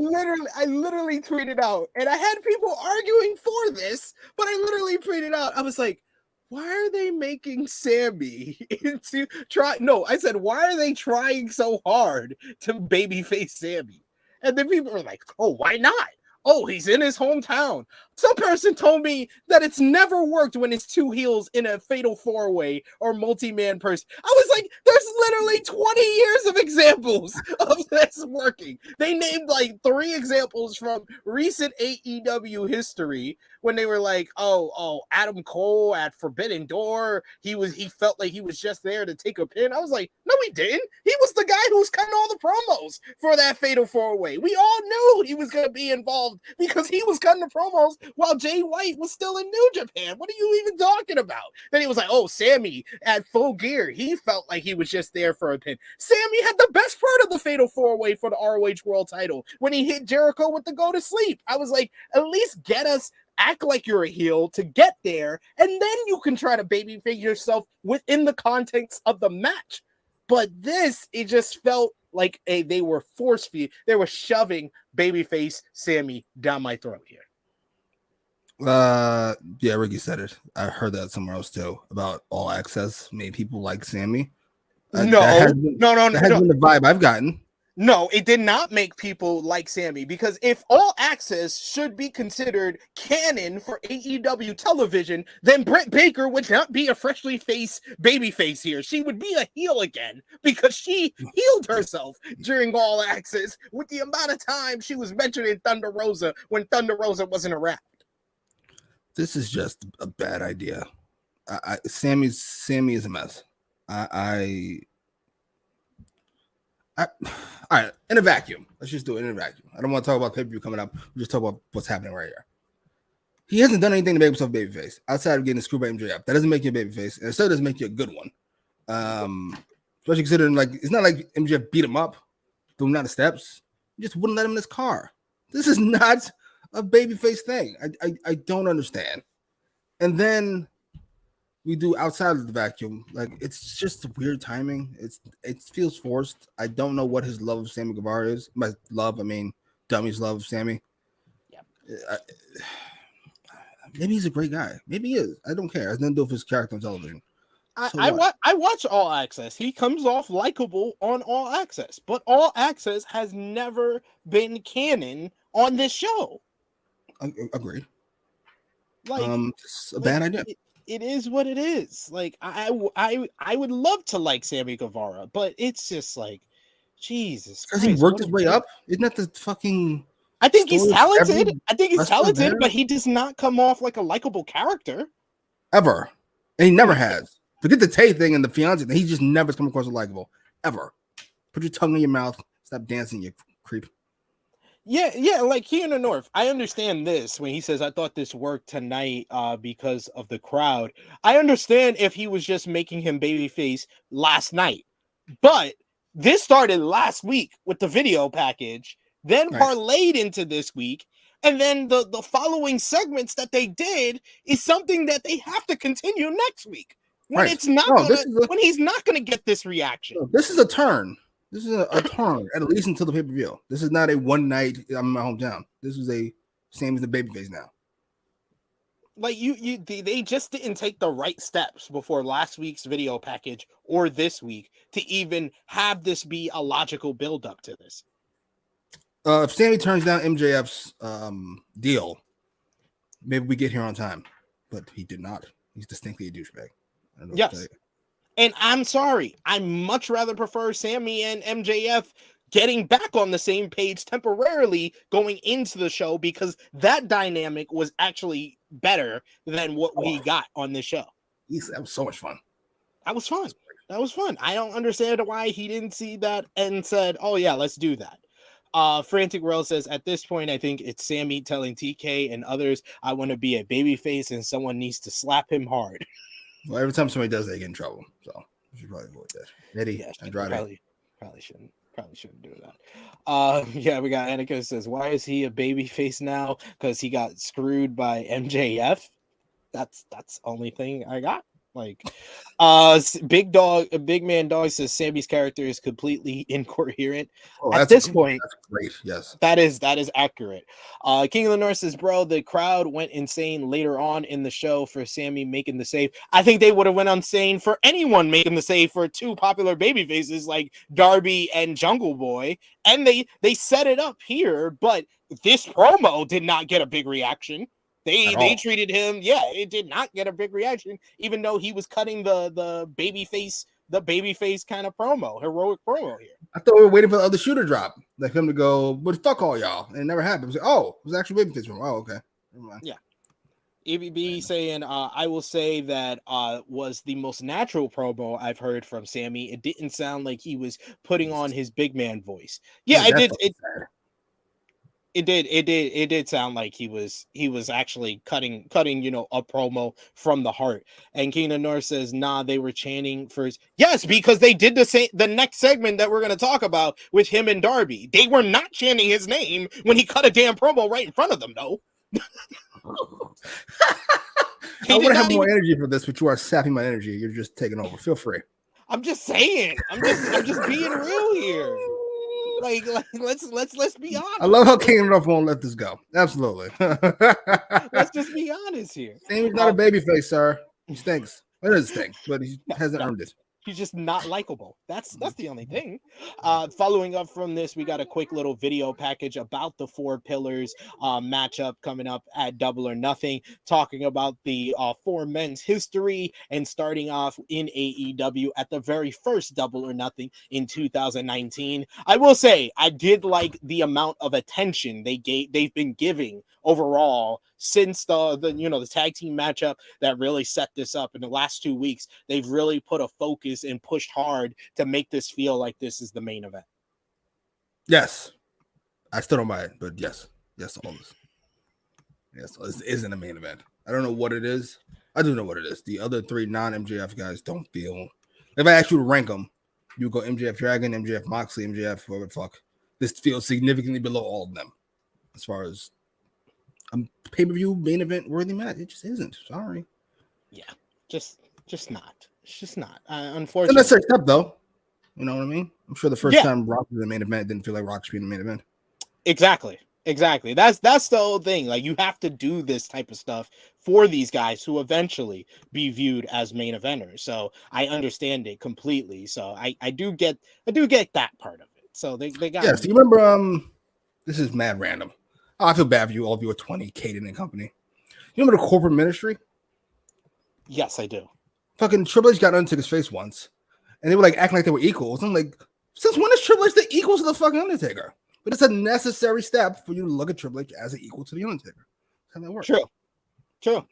I literally tweeted out, and I had people arguing for this, but I literally tweeted out. I was like, why are they making Sammy into try? No, I said, why are they trying so hard to babyface Sammy? And then people were like, oh, why not? Oh, he's in his hometown. Some person told me that it's never worked when it's 2 heels in a fatal 4-way or multi-man person. I was like, there's literally 20 years of examples of this working. They named like 3 examples from recent AEW history when they were like, oh, Adam Cole at Forbidden Door. He felt like he was just there to take a pin. I was like, no, he didn't. He was the guy who was cutting all the promos for that fatal 4-way. We all knew he was going to be involved because he was cutting the promos while Jay White was still in New Japan. What are you even talking about? Then he was like, oh, Sammy at Full Gear. He felt like he was just there for a pin. Sammy had the best part of the fatal 4-way for the ROH World title when he hit Jericho with the go to sleep. I was like, at least get us, act like you're a heel to get there, and then you can try to babyface yourself within the context of the match. But this, it just felt like they were force feed. They were shoving babyface Sammy down my throat here. Yeah, Ricky said it. I heard that somewhere else too about All Access made people like Sammy. No, that has been the vibe I've gotten. No, it did not make people like Sammy, because if All Access should be considered canon for AEW television, then Britt Baker would not be a freshly faced babyface here. She would be a heel again because she healed herself during All Access with the amount of time she was mentioned in Thunder Rosa when Thunder Rosa wasn't around. This is just a bad idea. Sammy is a mess. All right, in a vacuum. Let's just do it in a vacuum. I don't want to talk about pay-per-view coming up. We'll just talk about what's happening right here. He hasn't done anything to make himself a babyface outside of getting screwed by MJF. That doesn't make you a babyface, and it still doesn't make you a good one. Especially considering, like, it's not like MJF beat him up, threw him down the steps. He just wouldn't let him in his car. This is not a babyface thing. I don't understand. And then we do outside of the vacuum. Like, it's just weird timing. It feels forced. I don't know what his love of Sammy Guevara is. Dummy's love of Sammy. Yeah. Maybe he's a great guy. Maybe he is. I don't care. It has nothing to do with his character on television. I watch All Access. He comes off likable on All Access, but All Access has never been canon on this show. Agreed. Like, it's a bad idea. It is what it is. Like, I would love to like Sammy Guevara, but it's just like, Jesus Christ. Has he worked his way up? Isn't that the fucking... I think he's talented. But he does not come off like a likable character. Ever. And he never has. Forget the Tay thing and the fiance thing. He just never come across as likable. Ever. Put your tongue in your mouth. Stop dancing, you creep. Yeah, like here in the North, I understand this when he says, I thought this worked tonight because of the crowd. I understand if he was just making him babyface last night. But this started last week with the video package, then parlayed into this week, and then the following segments that they did is something that they have to continue next week. When it's not when he's not gonna get this reaction. This is a turn. This is a turn, at least until the pay-per-view. This is not a one night, I'm in my hometown. This is a same as the babyface now. Like they just didn't take the right steps before last week's video package or this week to even have this be a logical build-up to this. If Sammy turns down MJF's deal, maybe we get here on time. But he did not. He's distinctly a douchebag. Yes. And I'm sorry. I much rather prefer Sammy and MJF getting back on the same page temporarily going into the show, because that dynamic was actually better than what we got on this show. That was so much fun. That was fun. I don't understand why he didn't see that and said, oh yeah, let's do that. Frantic World says, at this point, I think it's Sammy telling TK and others, I want to be a babyface and someone needs to slap him hard. Well, every time somebody does, they get in trouble. So we should probably avoid that. Eddie, probably shouldn't do that. Yeah, we got Annika says, why is he a babyface now? Because he got screwed by MJF. That's the only thing I got. Like, Big Man Dog says Sammy's character is completely incoherent. At this point, that's great. Yes, that is accurate. King of the North says, bro, the crowd went insane later on in the show for Sammy making the save. I think they would have went insane for anyone making the save for two popular baby faces like Darby and Jungle Boy, and they set it up here, but this promo did not get a big reaction. They treated him, it did not get a big reaction, even though he was cutting the babyface kind of promo, heroic promo here. I thought we were waiting for the other shoe to drop, like him to go, but fuck all y'all, and it never happened. It was actually babyface promo. Oh, okay. Never mind. Yeah. EBB saying, I will say that was the most natural promo I've heard from Sammy. It didn't sound like he was putting on his big man voice. Yeah, it did. It did sound like he was actually cutting, a promo from the heart. And Keenan North says, nah, they were chanting for his... Yes, because they did the next segment that we're going to talk about with him and Darby. They were not chanting his name when he cut a damn promo right in front of them, though. I want to have more energy for this, but you are sapping my energy. You're just taking over. Feel free. I'm just saying. I'm just being real here. Like let's be honest. I love how King Ruff won't let this go. Absolutely. Let's just be honest here. Sammy's not a babyface, sir. He stinks. It is a stink, but he hasn't earned it. He's just not likable. That's the only thing. Following up from this, we got a quick little video package about the Four Pillars matchup coming up at Double or Nothing, talking about the four men's history and starting off in AEW at the very first Double or Nothing in 2019. I will say I did like the amount of attention they've been giving overall since the tag team matchup that really set this up in the last 2 weeks. They've really put a focus and pushed hard to make this feel like this is the main event. Yes. I still don't buy it, but yes, all this. Yes, this isn't a main event. I don't know what it is. I do know what it is. The other three non-MJF guys don't feel. If I ask you to rank them, you go MJF Dragon, MJF Moxley, MJF whatever the fuck. This feels significantly below all of them as far as a pay-per-view main event worthy match. It just isn't. Sorry. Yeah, just not. It's just not. It's Unfortunately. a necessary step, though. You know what I mean? I'm sure the first time Rock was the main event didn't feel like Rock should be in the main event. Exactly. That's the whole thing. Like, you have to do this type of stuff for these guys to eventually be viewed as main eventers. So I understand it completely. So I do get that part of it. So they got. Yes. Do you remember? This is mad random. Oh, I feel bad for you, all of you at 20, Caden and company. You remember the corporate ministry? Yes, I do. Fucking Triple H got Undertaker's face once, and they were like acting like they were equals. I'm like, since when is Triple H the equal to the fucking Undertaker? But it's a necessary step for you to look at Triple H as an equal to the Undertaker. That's how that works. True.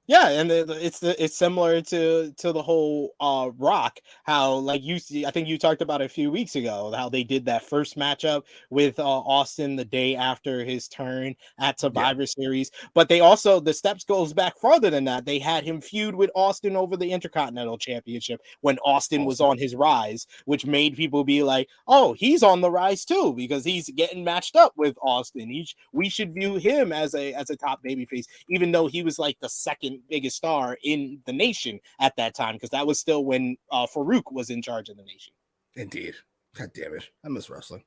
Yeah, and it's similar to the whole Rock, how like I think you talked about it a few weeks ago, how they did that first matchup with Austin the day after his turn at Survivor Series, but they also, the steps goes back farther than that. They had him feud with Austin over the Intercontinental Championship when Austin was on his rise, which made people be like, oh, he's on the rise too because he's getting matched up with Austin. We should view him as a top babyface, even though he was like the second biggest star in the nation at that time, because that was still when Farouk was in charge of the nation. Indeed. God damn it. I miss wrestling.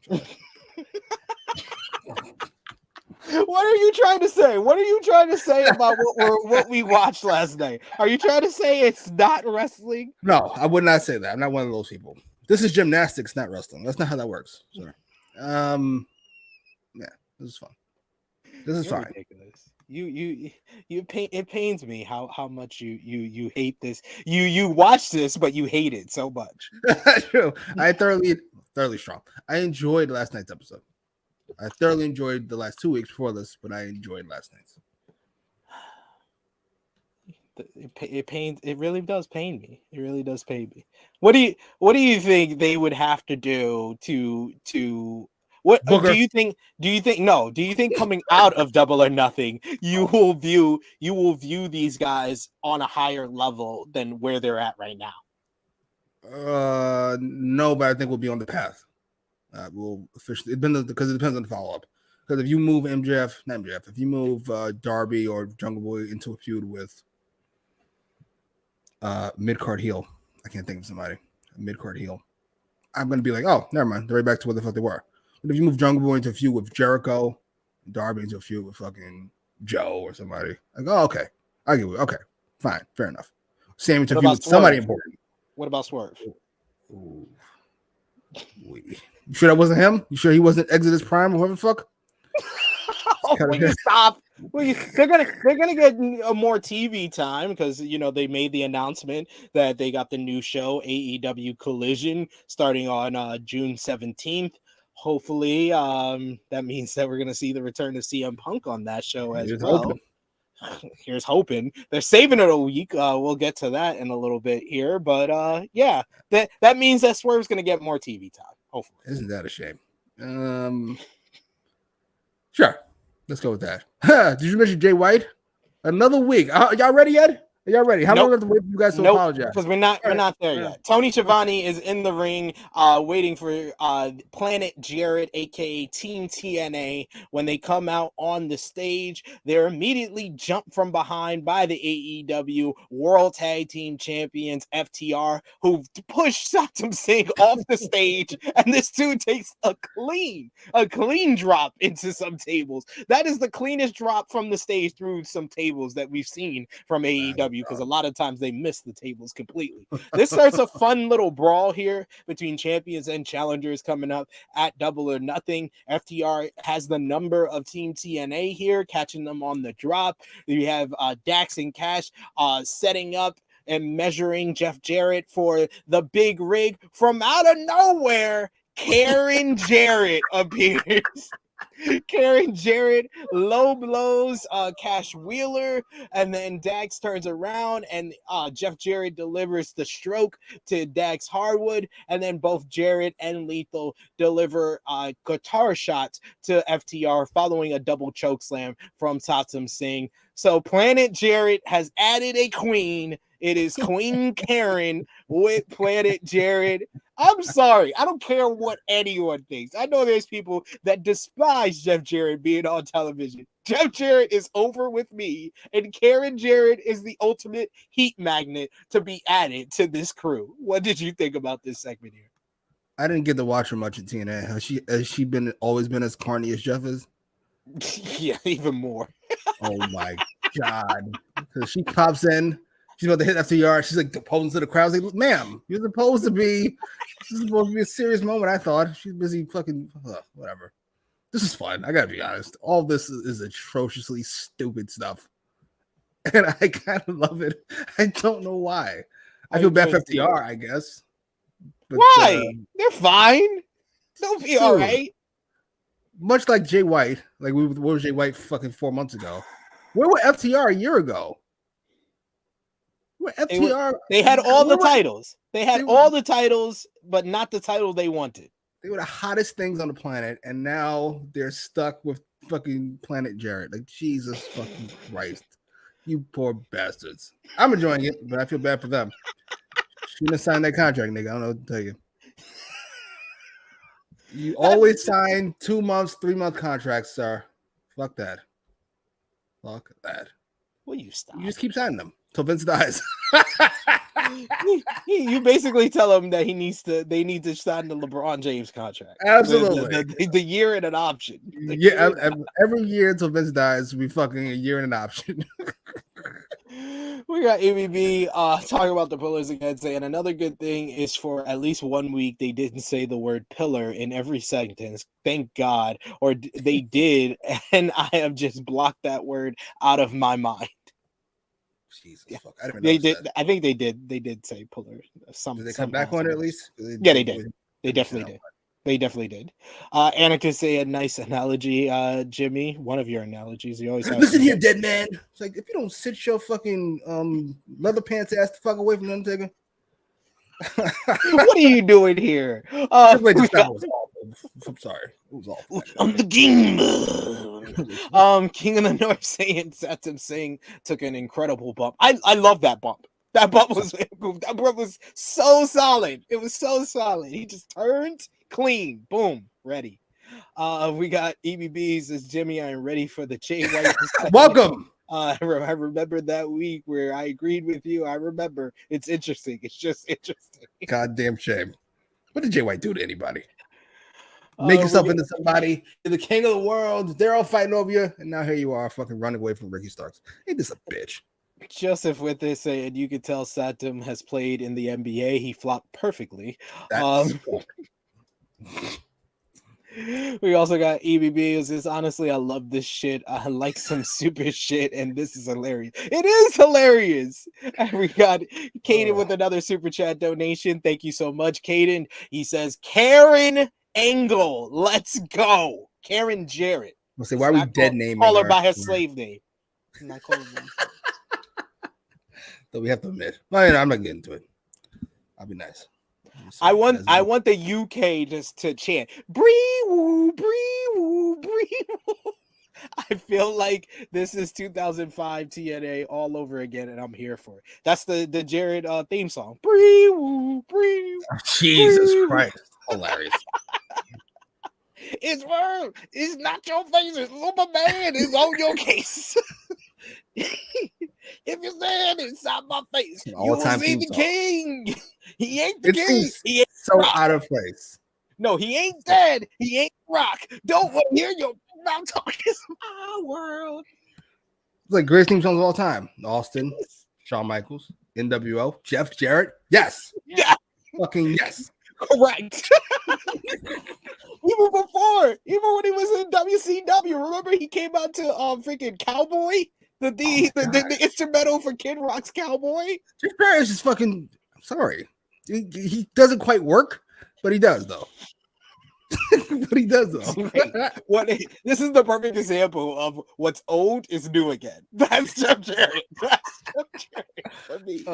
What are you trying to say? What are you trying to say about what we watched last night? Are you trying to say it's not wrestling? No, I would not say that. I'm not one of those people. This is gymnastics, not wrestling. That's not how that works. Sorry. Yeah, this is fun. This is fine. Ridiculous. It pains me how much you hate this. You watch this, but you hate it so much. True. I thoroughly strong. I enjoyed last night's episode. I thoroughly enjoyed the last 2 weeks before this, but I enjoyed last night's. It pains. It really does pain me. It really does pain me. What do you think they would have to do to what Booker. do you think coming out of Double or Nothing, you will view these guys on a higher level than where they're at right now? No, but I think we'll be on the path. We'll officially, because it depends on the follow-up. Because if you move if you move Darby or Jungle Boy into a feud with mid-card heel, I can't think of somebody, a mid-card heel, I'm going to be like, oh, never mind. They're right back to what the fuck they were. But if you move Jungle Boy into a feud with Jericho, Darby into a feud with fucking Joe or somebody, like, oh, okay. I get it. Okay, fine. Fair enough. Sammy into a feud with somebody important. What about Swerve? Ooh. You sure that wasn't him? You sure he wasn't Exodus Prime or whatever the fuck? Will you stop? They're gonna get more TV time because they made the announcement that they got the new show AEW Collision starting on June 17th. Hopefully, that means that we're gonna see the return of CM Punk on that show as well. Here's hoping. They're saving it a week. We'll get to that in a little bit here, but yeah, that means that Swerve's gonna get more TV time. Hopefully, isn't that a shame? Sure, let's go with that. Did you mention Jay White? Another week. Y'all ready yet? Are y'all ready? How long do we have to wait for you guys to apologize? Because we're not there yet. Tony Schiavone is in the ring, waiting for Planet Jarrett, aka Team TNA. When they come out on the stage, they're immediately jumped from behind by the AEW World Tag Team Champions FTR, who push Satam Singh off the stage, and this dude takes a clean drop into some tables. That is the cleanest drop from the stage through some tables that we've seen from AEW, because a lot of times they miss the tables completely. This starts a fun little brawl here between champions and challengers coming up at Double or Nothing. FTR has the number of Team TNA here, catching them on the drop. You have Dax and Cash setting up and measuring Jeff Jarrett for the big rig. From out of nowhere, Karen Jarrett appears. Karen Jarrett low blows Cash Wheeler, and then Dax turns around and Jeff Jarrett delivers the stroke to Dax Harwood, and then both Jarrett and Lethal deliver guitar shots to FTR following a double choke slam from Satam Singh. So Planet Jarrett has added a queen. It is Queen Karen with Planet Jarrett. I'm sorry. I don't care what anyone thinks. I know there's people that despise Jeff Jarrett being on television. Jeff Jarrett is over with me, and Karen Jarrett is the ultimate heat magnet to be added to this crew. What did you think about this segment here? I didn't get to watch her much at TNA. Has she always been as corny as Jeff is? Yeah, even more. Oh my God. Because she pops in. She's about to hit FTR. She's like posing to the crowd. Like, ma'am, this is supposed to be a serious moment. I thought she's busy fucking whatever. This is fun. I gotta be honest. All this is atrociously stupid stuff, and I kind of love it. I don't know why. I feel bad for FTR, I guess. But, why? They're fine. They'll be all right. Much like Jay White, like where was Jay White fucking 4 months ago? Where were FTR a year ago? They had all the titles. They had all the titles, but not the title they wanted. They were the hottest things on the planet, and now they're stuck with fucking Planet Jarrett. Like, Jesus fucking Christ. You poor bastards. I'm enjoying it, but I feel bad for them. Shouldn't have signed that contract, nigga. I don't know what to tell you. You always sign 2 months, 3 month contracts, sir. Fuck that. Fuck that. Will you stop? You just keep signing them till Vince dies. You basically tell him that they need to sign the LeBron James contract. Absolutely. The year and an option. Yeah, every year until Vince dies, we fucking a year and an option. We got ABB talking about the pillars again, saying another good thing is for at least 1 week they didn't say the word pillar in every sentence. Thank God. Or they did, and I have just blocked that word out of my mind. Jesus, fuck. I didn't they did. That. I think they did. They did say pillar. Did they come back on it at least? Yeah, they did. They definitely did. They definitely did. Anna could say a nice analogy. Jimmy, one of your analogies. You always have listen here, dead man. It's like if you don't sit your fucking leather pants ass the fuck away from the Undertaker. What are you doing here? I'm sorry. It was awful. I'm the king. King of the North saying Satam Singh took an incredible bump. I love that bump. That bump was so solid. It was so solid. He just turned clean. Boom. Ready. We got EBBs as Jimmy. I am ready for the Jay White. Welcome. I remember that week where I agreed with you. I remember. It's interesting. It's just interesting. Goddamn shame. What did Jay White do to anybody? Make yourself into somebody. You're the king of the world. They're all fighting over you. And now here you are fucking running away from Ricky Starks. Ain't this a bitch? Joseph with this saying you could tell Satam has played in the NBA. He flopped perfectly. We also got EBB. It says, honestly, I love this shit. I like some super shit, and this is hilarious. It is hilarious. And we got Caden with another super chat donation. Thank you so much, Caden. He says, Karen Angle, let's go. Karen Jarrett. I'll say, why are we dead naming her? Call her by her slave name. I'm not calling her. So we have to admit. Well, I'm not getting to it. I'll be nice. I want the UK just to chant bree woo bree woo bree woo. I feel like this is 2005 TNA all over again, and I'm here for it. That's the Jared theme song. Bree-woo, bree-woo, Jesus bree-woo. Christ. Hilarious. It's word. It's not your face. It's Superman. It's on your case. If you said it's not my face, An you will all-time see theme the song. king. He ain't the It king. seems He ain't so rock. out of place. No, he ain't dead. He ain't rock. Don't want to hear your mouth talking. Our world. It's like greatest theme songs of all time. Austin, Shawn Michaels, NWO, Jeff Jarrett. Yes. Yeah, Fucking yes. correct. Even before, even when he was in WCW, remember he came out to freaking Cowboy, the instrumental for Kid Rock's Cowboy. Jeff Jarrett is just fucking. I'm sorry. He doesn't quite work, but he does though. But he does though. This is the perfect example of what's old is new again. That's Jeff Jarrett. That's Jeff Jarrett for me.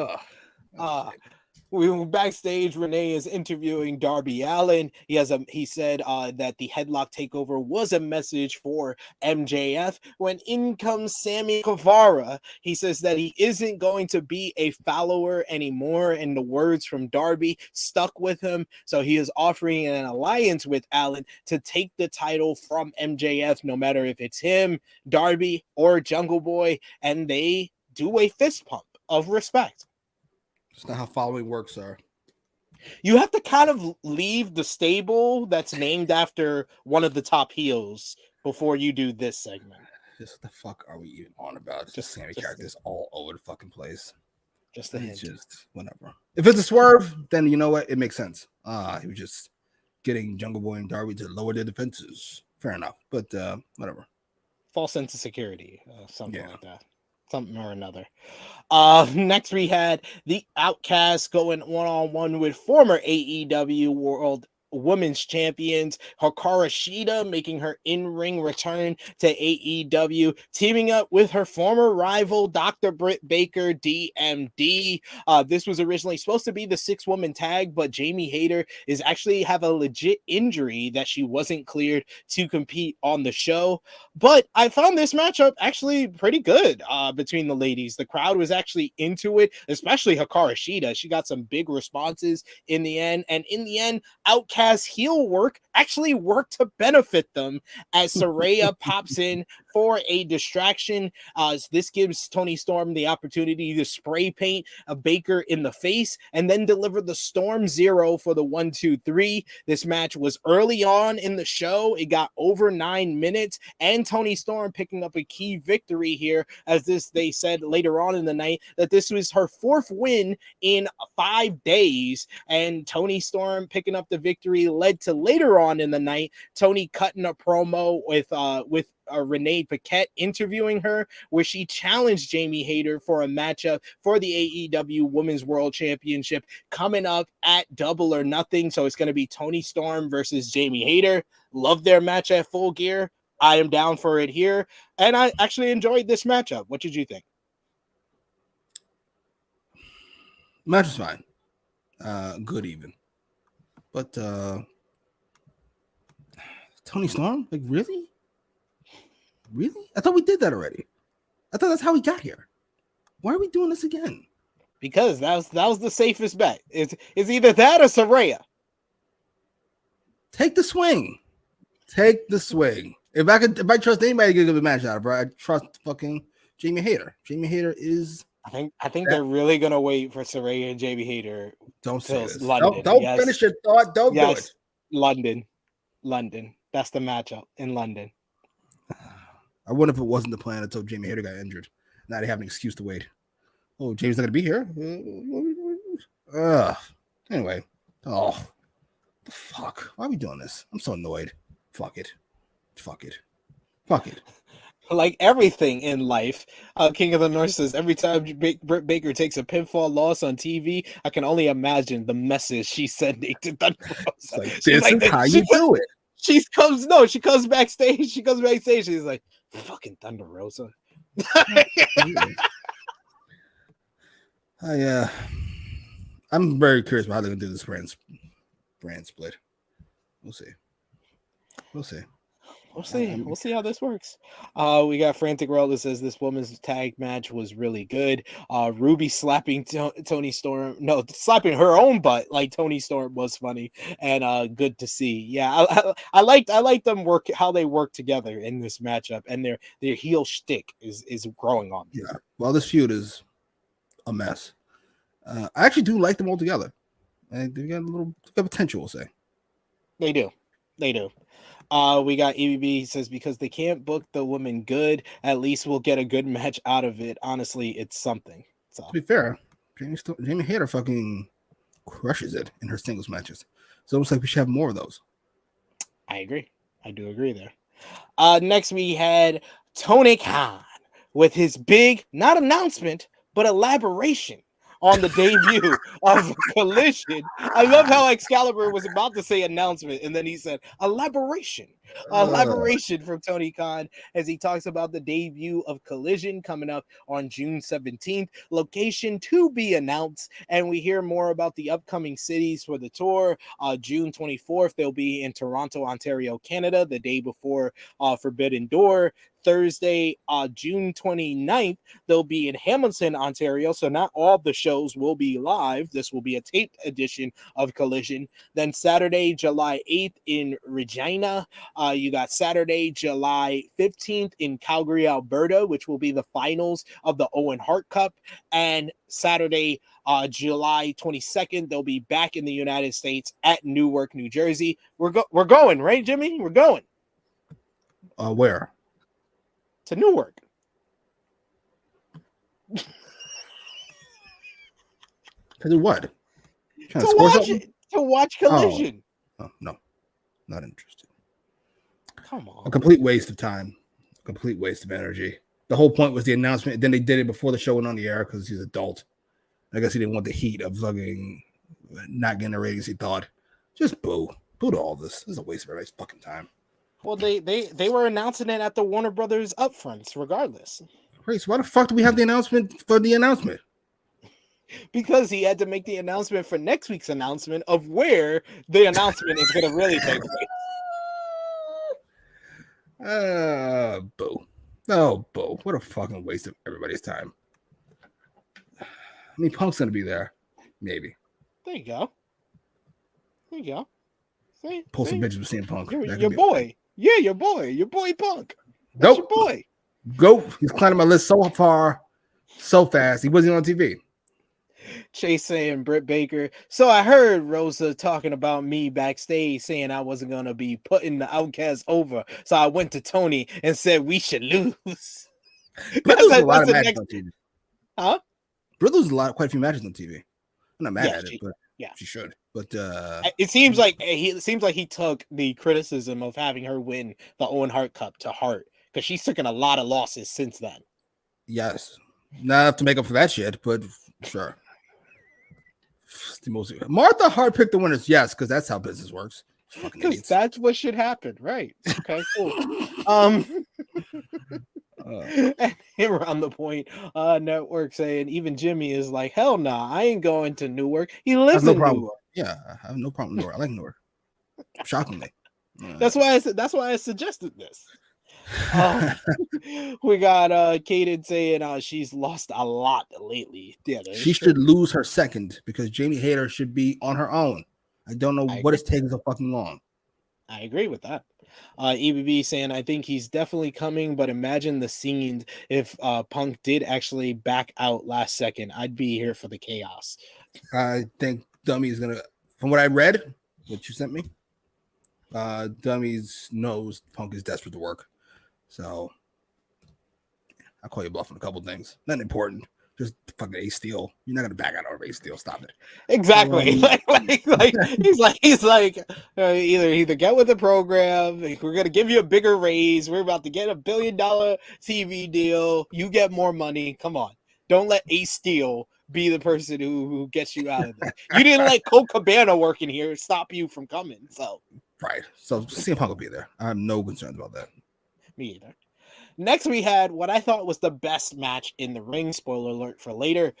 We were backstage. Renee is interviewing Darby Allin. He said that the headlock takeover was a message for MJF. When in comes Sammy Guevara, he says that he isn't going to be a follower anymore, and the words from Darby stuck with him. So he is offering an alliance with Allin to take the title from MJF, no matter if it's him, Darby, or Jungle Boy, and they do a fist pump of respect. It's not how following works, sir. You have to kind of leave the stable that's named after one of the top heels before you do this segment. Just what the fuck are we even on about? Just Sammy characters all over the fucking place. Just a hint. Just whatever. If it's a swerve, then you know what? It makes sense. He was just getting Jungle Boy and Darby to lower their defenses. Fair enough. But whatever. False sense of security. Something like that. Something or another. Next, we had the Outcasts going one-on-one with former AEW World Women's Champions Hikaru Shida, making her in-ring return to AEW, teaming up with her former rival Dr. Britt Baker, DMD. This was originally supposed to be the 6-woman tag, but Jamie Hayter is actually have a legit injury that she wasn't cleared to compete on the show. But I found this matchup actually pretty good between the ladies. The crowd was actually into it, especially Hikaru Shida. She got some big responses in the end, and in the end, Outcast heel work actually worked to benefit them as Saraya pops in for a distraction. This gives Toni Storm the opportunity to spray paint a Baker in the face and then deliver the Storm Zero for the 1-2-3. This match was early on in the show. It got over 9 minutes, and Toni Storm picking up a key victory here, as they said later on in the night that this was her 4th win in 5 days, and Toni Storm picking up the victory led to later on in the night Toni cutting a promo with Renee Paquette interviewing her, where she challenged Jamie Hayter for a matchup for the AEW Women's World Championship coming up at Double or Nothing. So it's going to be Toni Storm versus Jamie Hayter. Love their match at Full Gear. I am down for it here, and I actually enjoyed this matchup. What did you think? Match was fine. Good even. But Toni Storm? Like, really? Really? I thought we did that already. I thought that's how we got here. Why are we doing this again? Because that was the safest bet. It's either that or Saraya. Take the swing. Take the swing. If I trust anybody to give a match out of her, I trust fucking Jamie Hayter. Jamie Hayter is. I think they're really gonna wait for Saraya and Jamie Hayter. Don't say this. London. Don't finish your thought. Don't do it. London. That's the matchup in London. I wonder if it wasn't the plan until Jamie Hayter got injured. Now they have an excuse to wait. Oh, James not gonna be here. Anyway. Oh, the fuck. Why are we doing this? I'm so annoyed. Fuck it. Like everything in life, King of the North says every time Britt Baker takes a pinfall loss on TV, I can only imagine the message she's sending to Thunder Rosa. Like, this is how you do it. She comes backstage. She's like, fucking Thunder Rosa. I'm very curious about how they're gonna do this brand split. We'll see. We'll see. We'll see how this works. We got Frantic World that says this woman's tag match was really good. Ruby slapping Tony Storm, no, slapping her own butt like Tony Storm was funny and good to see. Yeah, I liked them work how they work together in this matchup, and their heel shtick is growing on me. Yeah. Well, this feud is a mess. I actually do like them all together. And they got a little potential, we'll say. They do. We got EBB says because they can't book the woman good, at least we'll get a good match out of it. Honestly, it's something. So to be fair, Jamie Hayter fucking crushes it in her singles matches. So it looks like we should have more of those. I agree. I do agree there. Next we had Tony Khan with his big, not announcement, but elaboration on the debut of Collision. I love how Excalibur was about to say announcement, and then he said elaboration. Elaboration from Tony Khan as he talks about the debut of Collision coming up on June 17th. Location to be announced, and we hear more about the upcoming cities for the tour. June 24th, they'll be in Toronto, Ontario, Canada, the day before Forbidden Door. Thursday, June 29th, they'll be in Hamilton, Ontario. So not all the shows will be live. This will be a taped edition of Collision. Then Saturday, July 8th in Regina. You got Saturday, July 15th in Calgary, Alberta, which will be the finals of the Owen Hart Cup. And Saturday, July 22nd, they'll be back in the United States at Newark, New Jersey. We're going, right, Jimmy? We're going. Where? To Newark. To do what? To watch Collision. Oh, no, not interested. Come on. A complete waste of time. A complete waste of energy. The whole point was the announcement. Then they did it before the show went on the air because he's an adult. I guess he didn't want the heat of fucking not getting the ratings he thought. Just boo. Boo to all this. This is a waste of everybody's fucking time. Well, they were announcing it at the Warner Brothers upfronts, regardless. Great. So why the fuck do we have the announcement for the announcement? Because he had to make the announcement for next week's announcement of where the announcement is going to really take place. Boo. Oh, boo. What a fucking waste of everybody's time. I mean, Punk's going to be there. Maybe. There you go. See? Pull some bitches with CM Punk. Your boy. Yeah, your boy Punk. Nope. That's your boy. Go. He's climbing my list so far, so fast. He wasn't on TV. Chase saying Britt Baker. So I heard Rosa talking about me backstage saying I wasn't going to be putting the Outcasts over. So I went to Tony and said we should lose. Britt loses a lot of matches on TV. Huh? Britt loses quite a few matches on TV. I'm not mad at it, but yeah, she should. But it seems like he took the criticism of having her win the Owen Hart Cup to heart because she's taken a lot of losses since then. Yes, not enough to make up for that shit, but sure. The most Martha Hart picked the winners, yes, because that's how business works. Because that's what should happen, right? Okay, cool. And around the point, network saying even Jimmy is like, hell nah, I ain't going to Newark. He lives in Newark. Yeah, I have no problem with Newark. I like Newark. Shockingly. That's why I suggested this. We got Kaden saying she's lost a lot lately. Yeah, she should lose her second because Jamie Hayter should be on her own. I don't know what is taking so fucking long. I agree with that. EBB saying I think he's definitely coming, but imagine the scenes if Punk did actually back out last second. I'd be here for the chaos. I think Dummy is gonna, from what I read, what you sent me, Dummy's knows Punk is desperate to work. So I'll call you bluff on a couple things. Nothing important. Just fucking Ace Steel. You're not gonna back out over Ace Steel. Stop it. Exactly. He's like either get with the program. We're gonna give you a bigger raise. We're about to get $1 billion TV deal. You get more money. Come on. Don't let Ace Steel be the person who gets you out of this. You didn't let Colt Cabana work in here stop you from coming. So right. So CM Punk will be there. I have no concerns about that. Me either. Next, we had what I thought was the best match in the ring. Spoiler alert for later.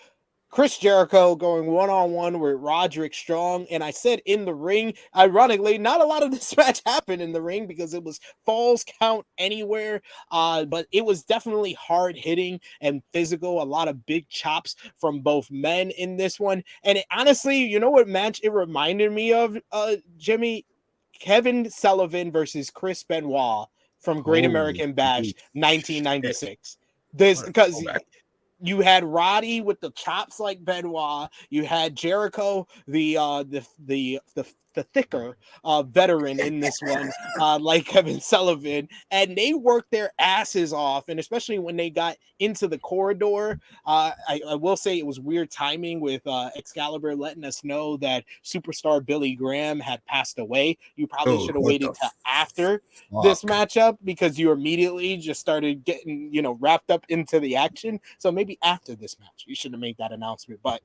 Chris Jericho going one-on-one with Roderick Strong. And I said in the ring, ironically, not a lot of this match happened in the ring because it was falls count anywhere. But it was definitely hard-hitting and physical. A lot of big chops from both men in this one. And it, honestly, you know what match it reminded me of, Jimmy? Kevin Sullivan versus Chris Benoit from Great American Bash 1996. This because you had Roddy with the chops like Benoit. You had Jericho, the thicker veteran in this one, like Kevin Sullivan, and they worked their asses off. And especially when they got into the corridor, I will say it was weird timing with Excalibur letting us know that superstar Billy Graham had passed away. You probably should have waited till after this matchup because you immediately just started getting, wrapped up into the action. So maybe after this match, you should have made that announcement. But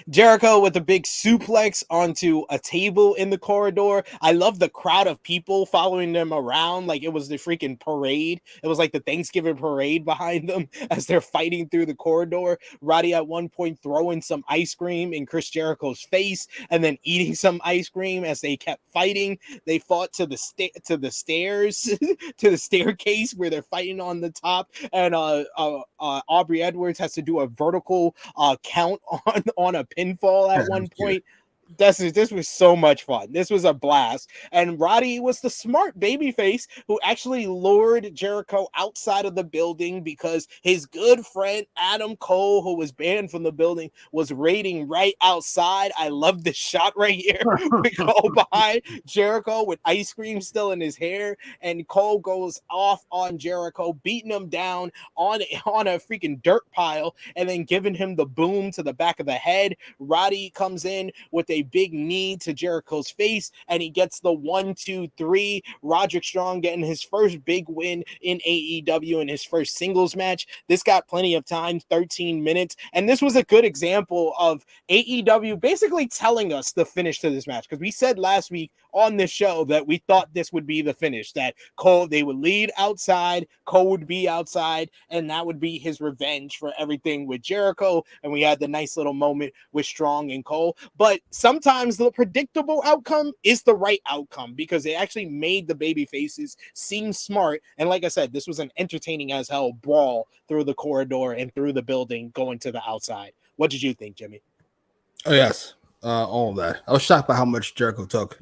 Jericho with a big suplex onto a table in the corridor. I love the crowd of people following them around like it was the freaking parade. It was like the Thanksgiving parade behind them as they're fighting through the corridor. Roddy at one point throwing some ice cream in Chris Jericho's face and then eating some ice cream as they kept fighting. They fought to the stairs, to the staircase where they're fighting on the top. And Aubrey Edwards has to do a vertical count on a pinfall at one point. This was so much fun. This was a blast. And Roddy was the smart babyface who actually lured Jericho outside of the building because his good friend Adam Cole, who was banned from the building, was raiding right outside. I love this shot right here. We go behind Jericho with ice cream still in his hair, and Cole goes off on Jericho, beating him down on a freaking dirt pile, and then giving him the boom to the back of the head. Roddy comes in with a big knee to Jericho's face, and he gets the 1, 2, 3. Roderick Strong getting his first big win in AEW in his first singles match. This got plenty of time, 13 minutes, and this was a good example of AEW basically telling us the finish to this match, because we said last week on this show that we thought this would be the finish, that they would lead outside, Cole would be outside, and that would be his revenge for everything with Jericho. And we had the nice little moment with Strong and Cole. But sometimes the predictable outcome is the right outcome because it actually made the baby faces seem smart. And like I said, this was an entertaining as hell brawl through the corridor and through the building going to the outside. What did you think, Jimmy? Oh, yes. All of that. I was shocked by how much Jericho took,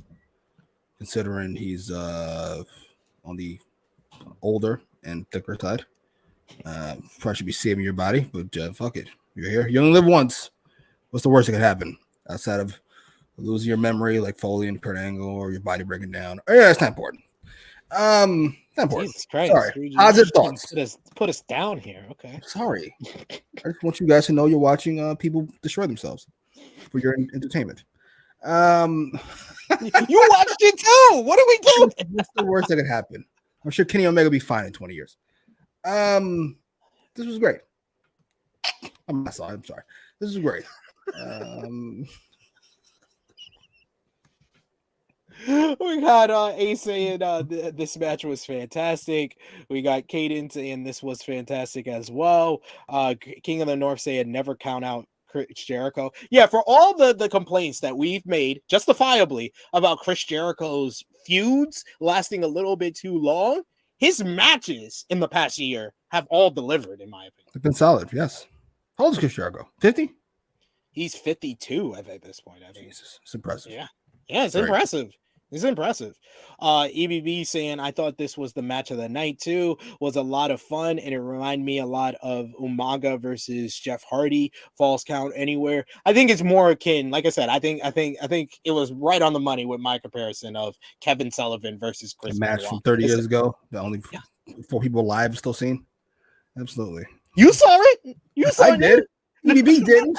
considering he's on the older and thicker side. Probably should be saving your body, but fuck it. You're here. You only live once. What's the worst that could happen outside of losing your memory like Foley and Kurt Angle, or your body breaking down? Oh, yeah, it's not important. Not important. Jesus Christ. Sorry. Positive thoughts. Put us down here. Okay. Sorry. I just want you guys to know you're watching people destroy themselves for your entertainment. You watched it too. What are we doing? What's the worst that could happen? I'm sure Kenny Omega will be fine in 20 years. This was great. I'm sorry. This is great. We got Ace saying this match was fantastic. We got Caden saying this was fantastic as well. King of the North saying never count out Chris Jericho. Yeah, for all the complaints that we've made justifiably about Chris Jericho's feuds lasting a little bit too long, his matches in the past year have all delivered, in my opinion. They've been solid, yes. How old is Chris Jericho? 50? He's 52 at this point, I think. Jesus, it's impressive. Yeah, it's impressive. It's impressive. EBB saying, I thought this was the match of the night too. Was a lot of fun, and it reminded me a lot of Umaga versus Jeff Hardy. Falls count anywhere. I think it's more akin. Like I said, I think it was right on the money with my comparison of Kevin Sullivan versus Chris. A match Benoit from 30 years ago. The only 4 people alive still seen. Absolutely. You saw it. I did. EBB didn't.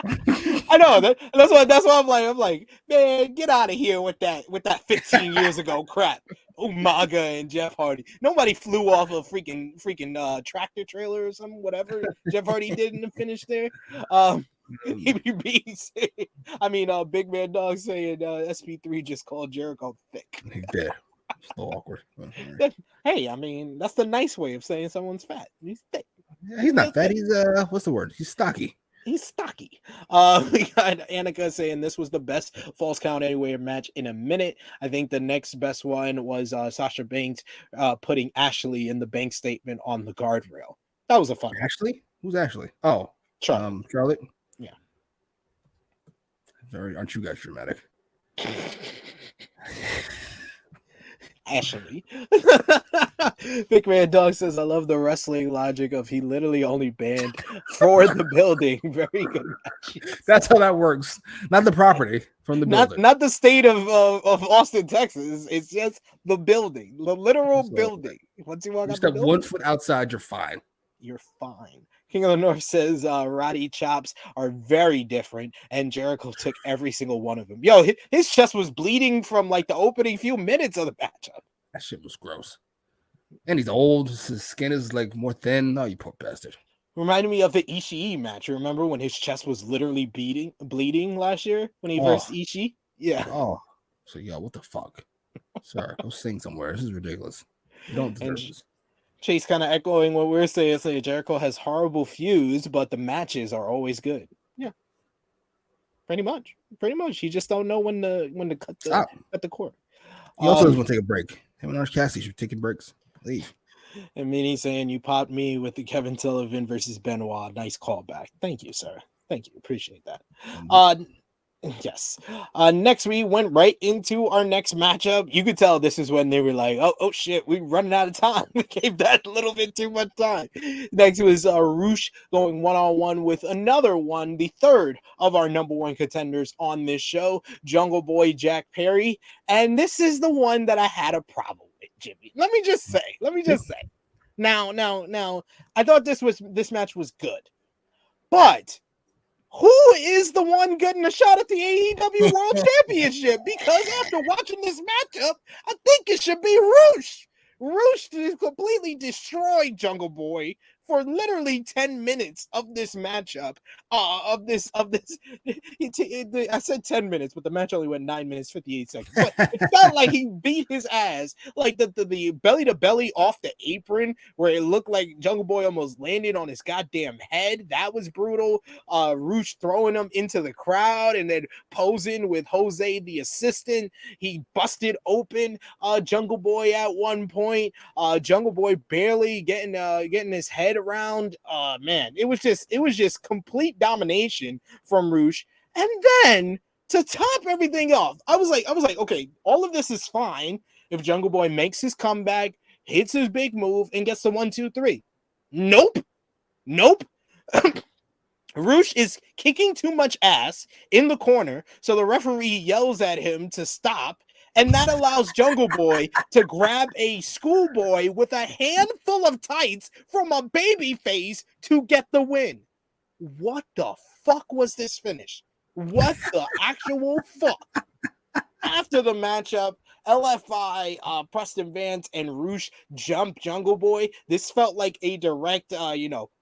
I know that's why I'm like, man, get out of here with that 15 years ago crap. Umaga and Jeff Hardy. Nobody flew off a freaking tractor trailer or something, whatever Jeff Hardy did in the finish there. Big Man Dog saying SP3 just called Jericho thick. He did. So awkward. Hey, I mean, that's the nice way of saying someone's fat. He's thick. He's not fat. He's what's the word? He's stocky. He's stocky. We got Annika saying this was the best Falls Count Anywhere match in a minute. I think the next best one was Sasha Banks putting Ashley in the bank statement on the guardrail. That was a fun one. Ashley? Who's Ashley? Oh, Charlotte. Charlotte. Yeah. Aren't you guys dramatic? Ashley. Big Man Dog says, I love the wrestling logic of he literally only banned for the building. Very good matches. That's how that works. Not the property from the building. Not the state of Austin, Texas. It's just the building, the literal building. Once you walk out the step building, 1 foot outside, you're fine. You're fine. King of the North says Roddy chops are very different, and Jericho took every single one of them. Yo, his chest was bleeding from like the opening few minutes of the matchup. That shit was gross. And he's old. His skin is like more thin. Oh, you poor bastard. Reminded me of the Ishii match. You remember when his chest was literally bleeding last year when he versed Ishii? Yeah. Oh, so yo, what the fuck? Sir, go sing somewhere. This is ridiculous. You don't deserve this. Chase kind of echoing what we're saying. Jericho has horrible feuds, but the matches are always good. Yeah, pretty much. You just don't know when to cut the cord. He also doesn't want to take a break. Him and Orange Cassidy should be taking breaks. Leave. And Minnie's saying you popped me with the Kevin Sullivan versus Benoit. Nice callback. Thank you, sir. Thank you. Appreciate that. Yes. Next, we went right into our next matchup. You could tell this is when they were like, oh shit, we're running out of time. We gave that a little bit too much time. Next was Roosh going one-on-one with another one, the third of our number one contenders on this show, Jungle Boy Jack Perry. And this is the one that I had a problem with, Jimmy. Let me just say. Now, I thought this match was good. But who is the one getting a shot at the AEW World Championship? Because after watching this matchup, I think it should be Roosh. Roosh completely destroyed Jungle Boy for literally 10 minutes of this matchup. I said 10 minutes, but the match only went 9 minutes, 58 seconds. But it felt like he beat his ass. Like the belly to belly off the apron, where it looked like Jungle Boy almost landed on his goddamn head. That was brutal. Roosh throwing him into the crowd and then posing with Jose, the assistant. He busted open Jungle Boy at one point. Jungle Boy barely getting his head around. Man, it was just complete domination from Roosh. And then to top everything off, I was like, okay, all of this is fine if Jungle Boy makes his comeback, hits his big move, and gets the 1, 2, 3. Nope. Roosh is kicking too much ass in the corner, so the referee yells at him to stop. And that allows Jungle Boy to grab a schoolboy with a handful of tights from a babyface to get the win. What the fuck was this finish? What the actual fuck? After the matchup, LFI, Preston Vance, and Roosh jump Jungle Boy. This felt like a direct,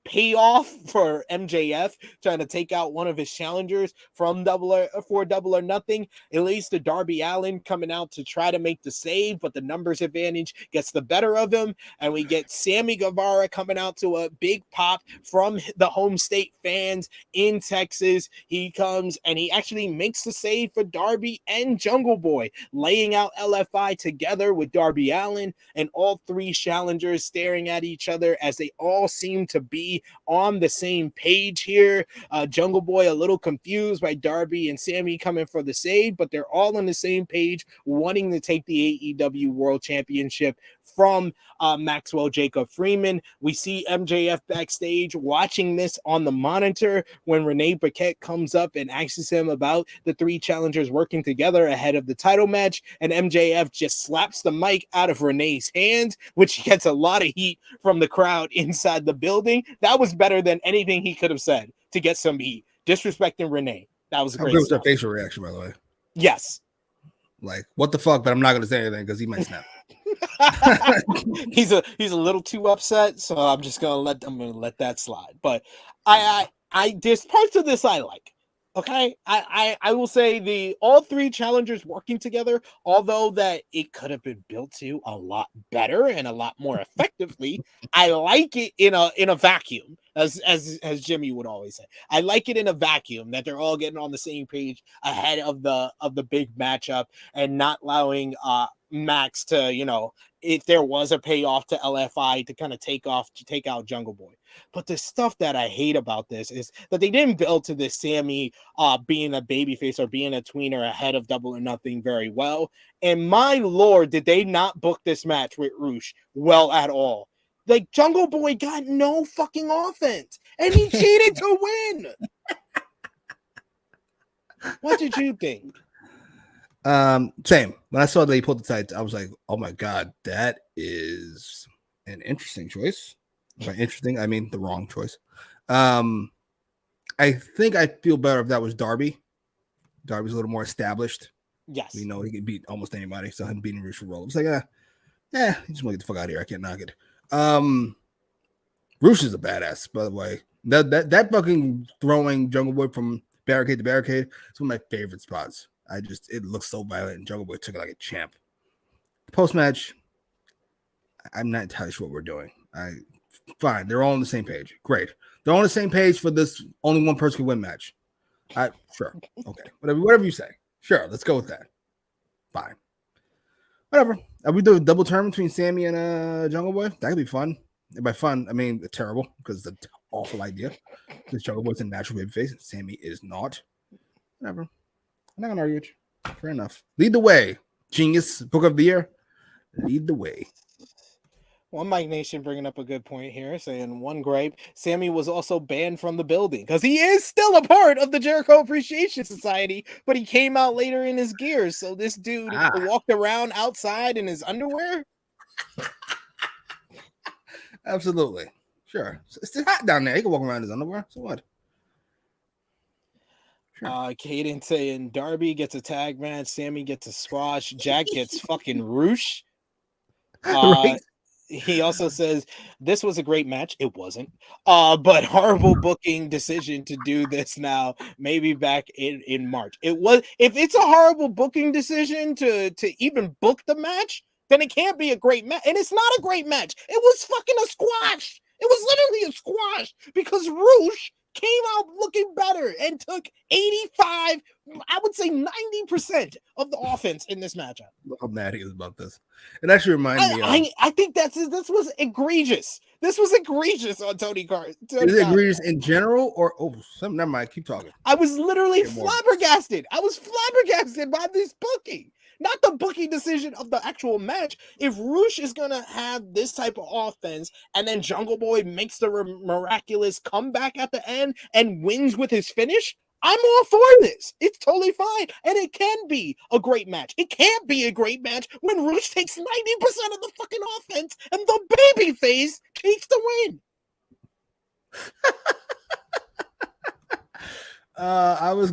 payoff for MJF trying to take out one of his challengers for Double or Nothing. It leads to Darby Allin coming out to try to make the save, but the numbers advantage gets the better of him, and we get Sammy Guevara coming out to a big pop from the home state fans in Texas. He comes and he actually makes the save for Darby and Jungle Boy, laying out LFI together with Darby Allin, and all three challengers staring at each other as they all seem to be on the same page here. Jungle Boy a little confused by Darby and Sammy coming for the save, but they're all on the same page, wanting to take the AEW World Championship from Maxwell Jacob Freeman. We see MJF backstage watching this on the monitor when Renee Paquette comes up and asks him about the three challengers working together ahead of the title match, and MJF just slaps the mic out of Renee's hands, which gets a lot of heat from the crowd inside the building. That was better than anything he could have said to get some heat. Disrespecting Renee. That was great. How was their facial reaction, by the way? Yes. Like, what the fuck? But I'm not going to say anything because he might snap. He's a little too upset, so I'm just gonna let that slide. But I there's parts of this I like. Okay, I will say all three challengers working together, although that it could have been built to a lot better and a lot more effectively. I like it in a vacuum, as Jimmy would always say. I like it in a vacuum that they're all getting on the same page ahead of the big matchup and not allowing Max to, if there was a payoff to LFI to kind of take out Jungle Boy. But the stuff that I hate about this is that they didn't build to this Sammy being a babyface or being a tweener ahead of Double or Nothing very well. And my lord, did they not book this match with Roosh well at all? Like, Jungle Boy got no fucking offense, and he cheated to win. What did you think? Same. When I saw that he pulled the tights, I was like, oh my god, that is an interesting choice. By interesting, I mean the wrong choice. I think I feel better if that was Darby. Darby's a little more established. Yes. We know he can beat almost anybody, so him beating Roosh would roll. It's like, he just want to get the fuck out of here. I can't knock it. Roosh is a badass, by the way. That fucking throwing Jungle Boy from barricade to barricade is one of my favorite spots. It looks so violent, and Jungle Boy took it like a champ. Post match, I'm not entirely sure what we're doing. Fine, they're all on the same page. Great, they're on the same page for this only one person can win match. Sure, okay, whatever you say. Sure, let's go with that. Fine, whatever. Are we doing a double turn between Sammy and Jungle Boy? That could be fun. And by fun, I mean terrible because it's an awful idea. Because Jungle Boy's a natural babyface, and Sammy is not. Whatever. I'm not gonna argue with you. Fair enough. Lead the way, genius. Book of the year. Lead the way. One Mike Nation bringing up a good point here, saying one gripe: Sammy was also banned from the building because he is still a part of the Jericho Appreciation Society, but he came out later in his gears. So this dude walked around outside in his underwear. Absolutely, sure. It's hot down there. He can walk around in his underwear. So what? Sure. Caden saying Darby gets a tag match, Sammy gets a squash, Jack gets fucking Roosh. Right. He also says this was a great match. It wasn't, but horrible booking decision to do this now. Maybe back in March. It was. If it's a horrible booking decision to even book the match, then it can't be a great match. And it's not a great match. It was fucking a squash. It was literally a squash because Roosh came out looking better and took 85, I would say 90% of the offense in this matchup. Look how mad he is about this. It actually reminds me. I think this was egregious. This was egregious on Tony Khan. Is it egregious in general or never mind, keep talking. I was literally flabbergasted. I was flabbergasted by this booking. Not the booking decision of the actual match. If Roosh is going to have this type of offense and then Jungle Boy makes the miraculous comeback at the end and wins with his finish, I'm all for this. It's totally fine. And it can be a great match. It can't be a great match when Roosh takes 90% of the fucking offense and the babyface takes the win. I was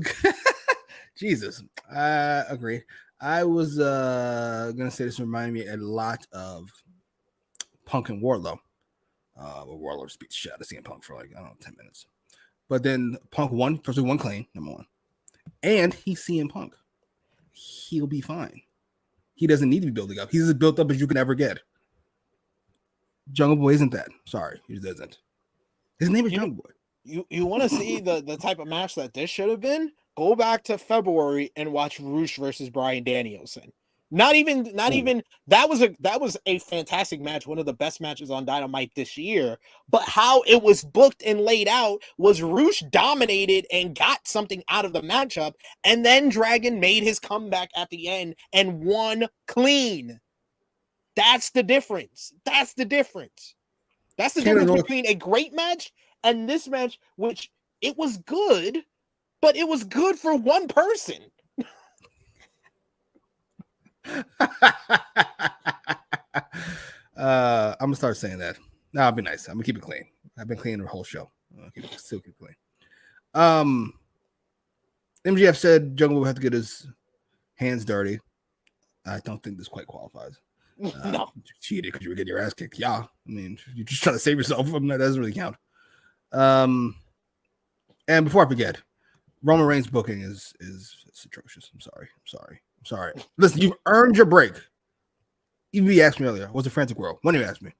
Jesus. I agree. I was gonna say this reminded me a lot of Punk and Wardlow. Wardlow just beat the shit out of CM Punk for 10 minutes. But then Punk won clean, number one. And he's CM Punk. He'll be fine. He doesn't need to be building up. He's as built up as you can ever get. Jungle Boy isn't that. Sorry, he just isn't. His name is Jungle Boy. You want to see the type of match that this should have been? Go back to February and watch Roosh versus Bryan Danielson. Not even that was a fantastic match, one of the best matches on Dynamite this year. But how it was booked and laid out was Roosh dominated and got something out of the matchup, and then Dragon made his comeback at the end and won clean. That's the difference. That's the difference between a great match and this match, which it was good, but it was good for one person. I'm gonna start saying that. No, I'll be nice. I'm gonna keep it clean. I've been cleaning the whole show. Still keep it clean. MJF said Jungle will have to get his hands dirty. I don't think this quite qualifies. No, you cheated because you were getting your ass kicked. Yeah, I mean, you're just trying to save yourself. That doesn't really count. And before I forget, Roman Reigns booking is atrocious. I'm sorry. Listen, you've earned your break. Even you asked me earlier, what's a frantic world? When you asked me,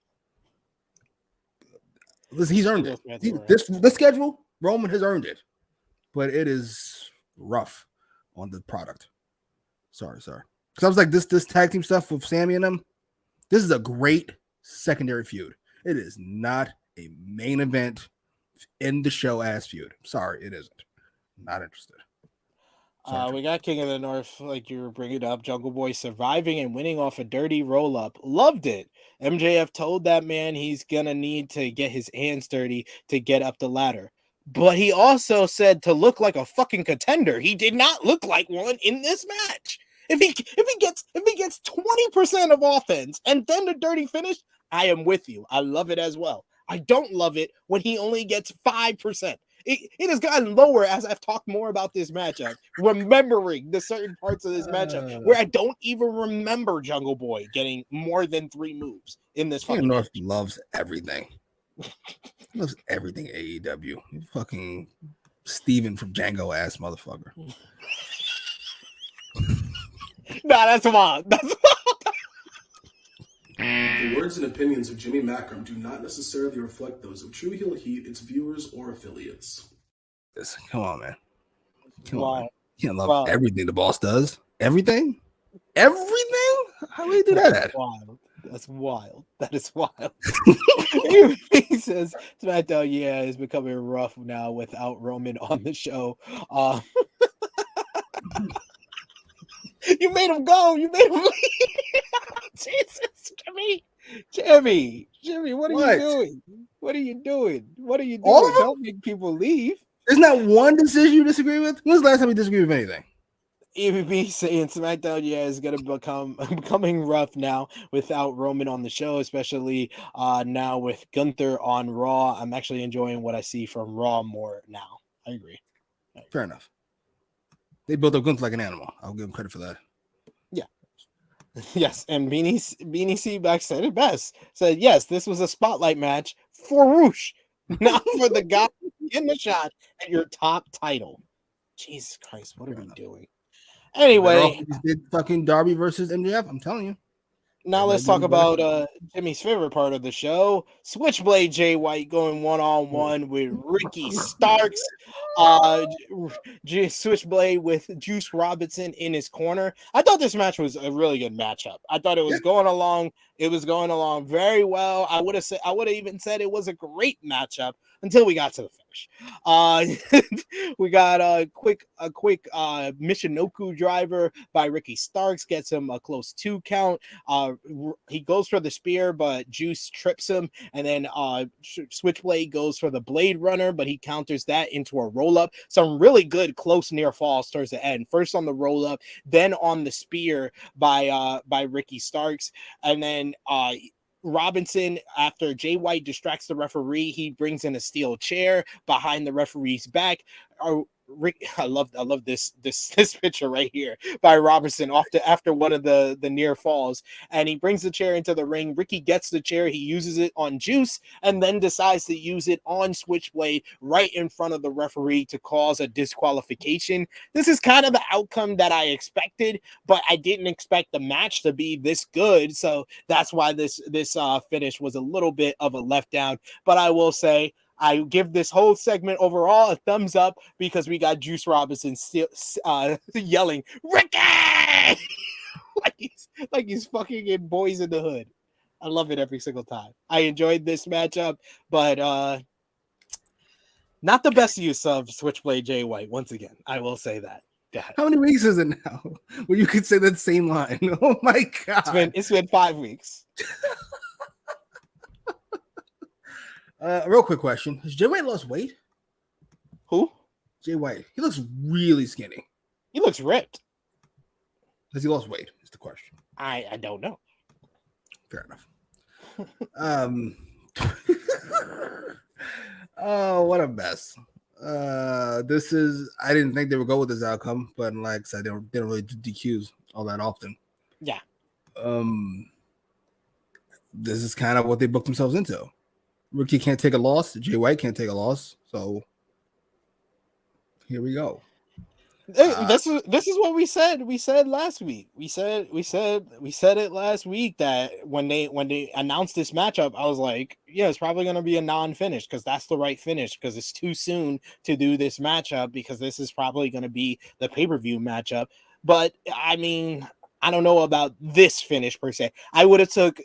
listen, he's earned it. This schedule, Roman has earned it, but it is rough on the product. Sorry. Because I was like, this tag team stuff with Sammy and them, this is a great secondary feud. It is not a main event in the show ass feud. Sorry, it isn't. Not interested. We got King of the North, like you were bringing up, Jungle Boy surviving and winning off a dirty roll up. Loved it. MJF told that man he's gonna need to get his hands dirty to get up the ladder. But he also said to look like a fucking contender. He did not look like one in this match. If he gets 20% of offense and then the dirty finish, I am with you. I love it as well. I don't love it when he only gets 5%. It has gotten lower as I've talked more about this matchup, remembering the certain parts of this matchup where I don't even remember Jungle Boy getting more than 3 moves in this fucking North match. loves everything. Loves everything AEW. You fucking Steven from Django ass motherfucker. Nah, that's wild. That's wild. The words and opinions of Jimmy Macram do not necessarily reflect those of True Heel Heat, its viewers, or affiliates. Come on, man. Come on. Man. You can't love everything the boss does. Everything? Everything? How do you do that? Wild. That's wild. That is wild. He says SmackDown, is becoming rough now without Roman on the show. You made him go. You made him leave. Jesus, Jimmy, what are you doing? What are you doing? Don't make people leave. There's not one decision you disagree with. When's the last time you disagreed with anything? EVP saying SmackDown, is going to becoming rough now without Roman on the show, especially now with Gunther on Raw. I'm actually enjoying what I see from Raw more now. I agree. Fair enough. They built up Gunther like an animal. I'll give them credit for that. Yeah. Yes, and Beanie C back said it best. Said, yes, this was a spotlight match for Roosh, not for the guy in the shot at your top title. Jesus Christ, what are we doing? Anyway, did fucking Darby versus MJF. I'm telling you. Now let's talk about Jimmy's favorite part of the show. Switchblade Jay White going one-on-one with Ricky Starks. Switchblade with Juice Robinson in his corner. I thought this match was a really good matchup. I thought it was going along. It was going along very well. I would have even said it was a great matchup until we got to the finish. We got a quick Michinoku driver by Ricky Starks, gets him a close 2 count. He goes for the spear, but Juice trips him, and then Switchblade goes for the Blade Runner, but he counters that into a roll up. Some really good close near falls towards the end. First on the roll up, then on the spear by Ricky Starks, and then Robinson, after Jay White distracts the referee, he brings in a steel chair behind the referee's back. I love this picture right here by Robinson after one of the near falls, and he brings the chair into the ring. Ricky gets the chair, he uses it on Juice, and then decides to use it on Switchblade right in front of the referee to cause a disqualification. This is kind of the outcome that I expected, but I didn't expect the match to be this good, so that's why this finish was a little bit of a letdown. But I will say, I give this whole segment overall a thumbs up because we got Juice Robinson still yelling Ricky like he's fucking in Boys in the Hood. I love it every single time. I enjoyed this matchup, but not the best use of Switchblade Jay White. Once again, I will say that. How many weeks is it now where you could say that same line? Oh my god, it's been 5 weeks. Real quick question: has Jay White lost weight? Who? Jay White. He looks really skinny. He looks ripped. Has he lost weight? Is the question. I don't know. Fair enough. Oh, what a mess. This is. I didn't think they would go with this outcome, but like I said, they don't really do DQs all that often. Yeah. This is kind of what they booked themselves into. Ricky can't take a loss. Jay White can't take a loss. So here we go. This is what we said. We said last week. We said it last week that when they announced this matchup, I was like, yeah, it's probably going to be a non-finish because that's the right finish because it's too soon to do this matchup because this is probably going to be the pay-per-view matchup. But I mean, I don't know about this finish per se. I would have took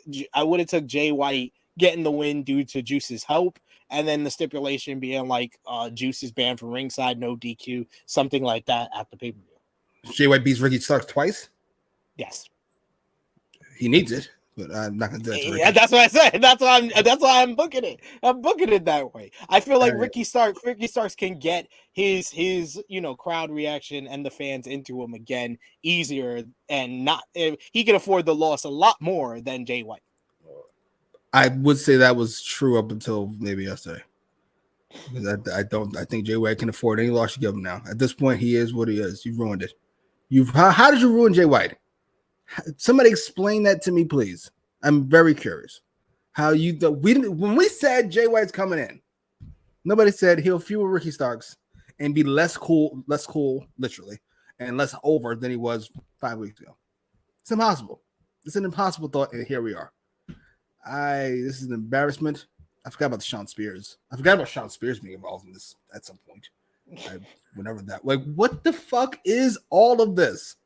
Jay White getting the win due to Juice's help. And then the stipulation being like Juice is banned from ringside, no DQ, something like that at the pay-per-view. Jay White beats Ricky Starks twice? Yes. He needs it, but I'm not gonna do that to Ricky. Yeah, that's what I said. That's why I'm booking it. I'm booking it that way. I feel like Ricky Starks can get his crowd reaction and the fans into him again easier and not he can afford the loss a lot more than Jay White. I would say that was true up until maybe yesterday. Because I think Jay White can afford any loss you give him now. At this point, he is what he is. You've ruined it. How did you ruin Jay White? Somebody explain that to me, please. I'm very curious. When we said Jay White's coming in, nobody said he'll feud Ricky Starks and be less cool, literally, and less over than he was 5 weeks ago. It's impossible. It's an impossible thought, and here we are. This is an embarrassment. I forgot about Sean Spears. I forgot about Sean Spears being involved in this at some point. What the fuck is all of this?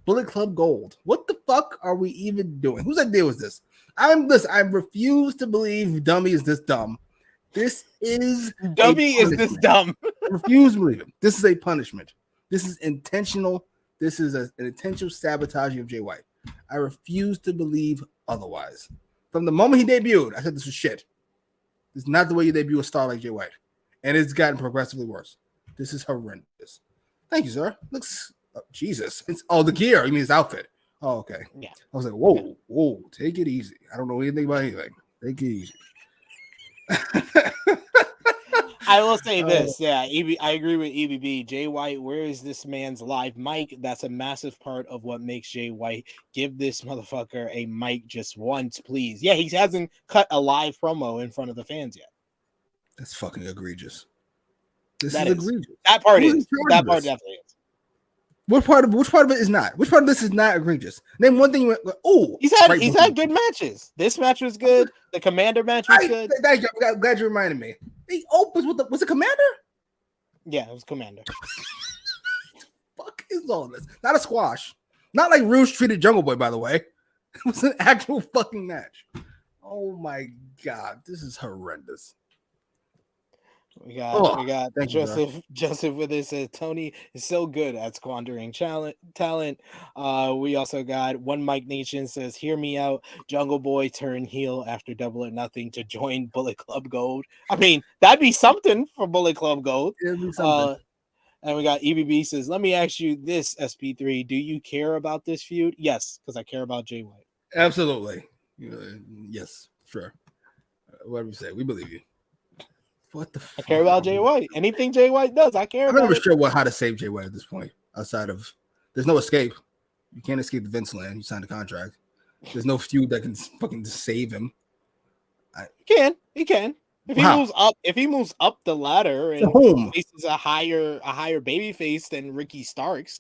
Bullet Club Gold. What the fuck are we even doing? Whose idea was this? I refuse to believe Dummy is this dumb. This is Dummy is this dumb. I refuse to believe it. This is a punishment. This is intentional. This is an intentional sabotaging of Jay White. I refuse to believe otherwise. From the moment he debuted, I said this was shit. This is not the way you debut a star like Jay White. And it's gotten progressively worse. This is horrendous. Thank you, sir. Looks, Jesus. The gear. You mean his outfit. Oh, okay. Yeah. I was like, whoa, take it easy. I don't know anything about anything. Take it easy. I will say this. Yeah, I agree with EBB. Jay White, where is this man's live mic? That's a massive part of what makes Jay White. Give this motherfucker a mic just once, please. Yeah, he hasn't cut a live promo in front of the fans yet. That's fucking egregious. This is egregious. That part is. That part definitely is. Which part of it is not? Which part of this is not egregious? Name one thing you went, oh. He's had good matches. This match was good. The Commander match was good. Thank you. I'm glad you reminded me. He opens with was it Commander? Yeah, it was Commander. Fuck is all this? Not a squash. Not like Rouge treated Jungle Boy, by the way. It was an actual fucking match. Oh my god, this is horrendous. We got Joseph with it says Tony is so good at squandering talent. We also got One Mike Nation says, hear me out. Jungle Boy turned heel after Double or Nothing to join Bullet Club Gold. I mean, that'd be something for Bullet Club Gold. It'd be something. And we got EBB says, let me ask you this, SP3. Do you care about this feud? Yes, because I care about Jay White. Absolutely. Yes, sure. Whatever you say, we believe you. What the fuck? I care about Jay White. Anything Jay White does, I care about. I'm not sure how to save Jay White at this point. Outside of, there's no escape. You can't escape the Vince land. You signed a contract. There's no feud that can fucking save him. He can. If he moves up the ladder and faces a higher babyface than Ricky Starks,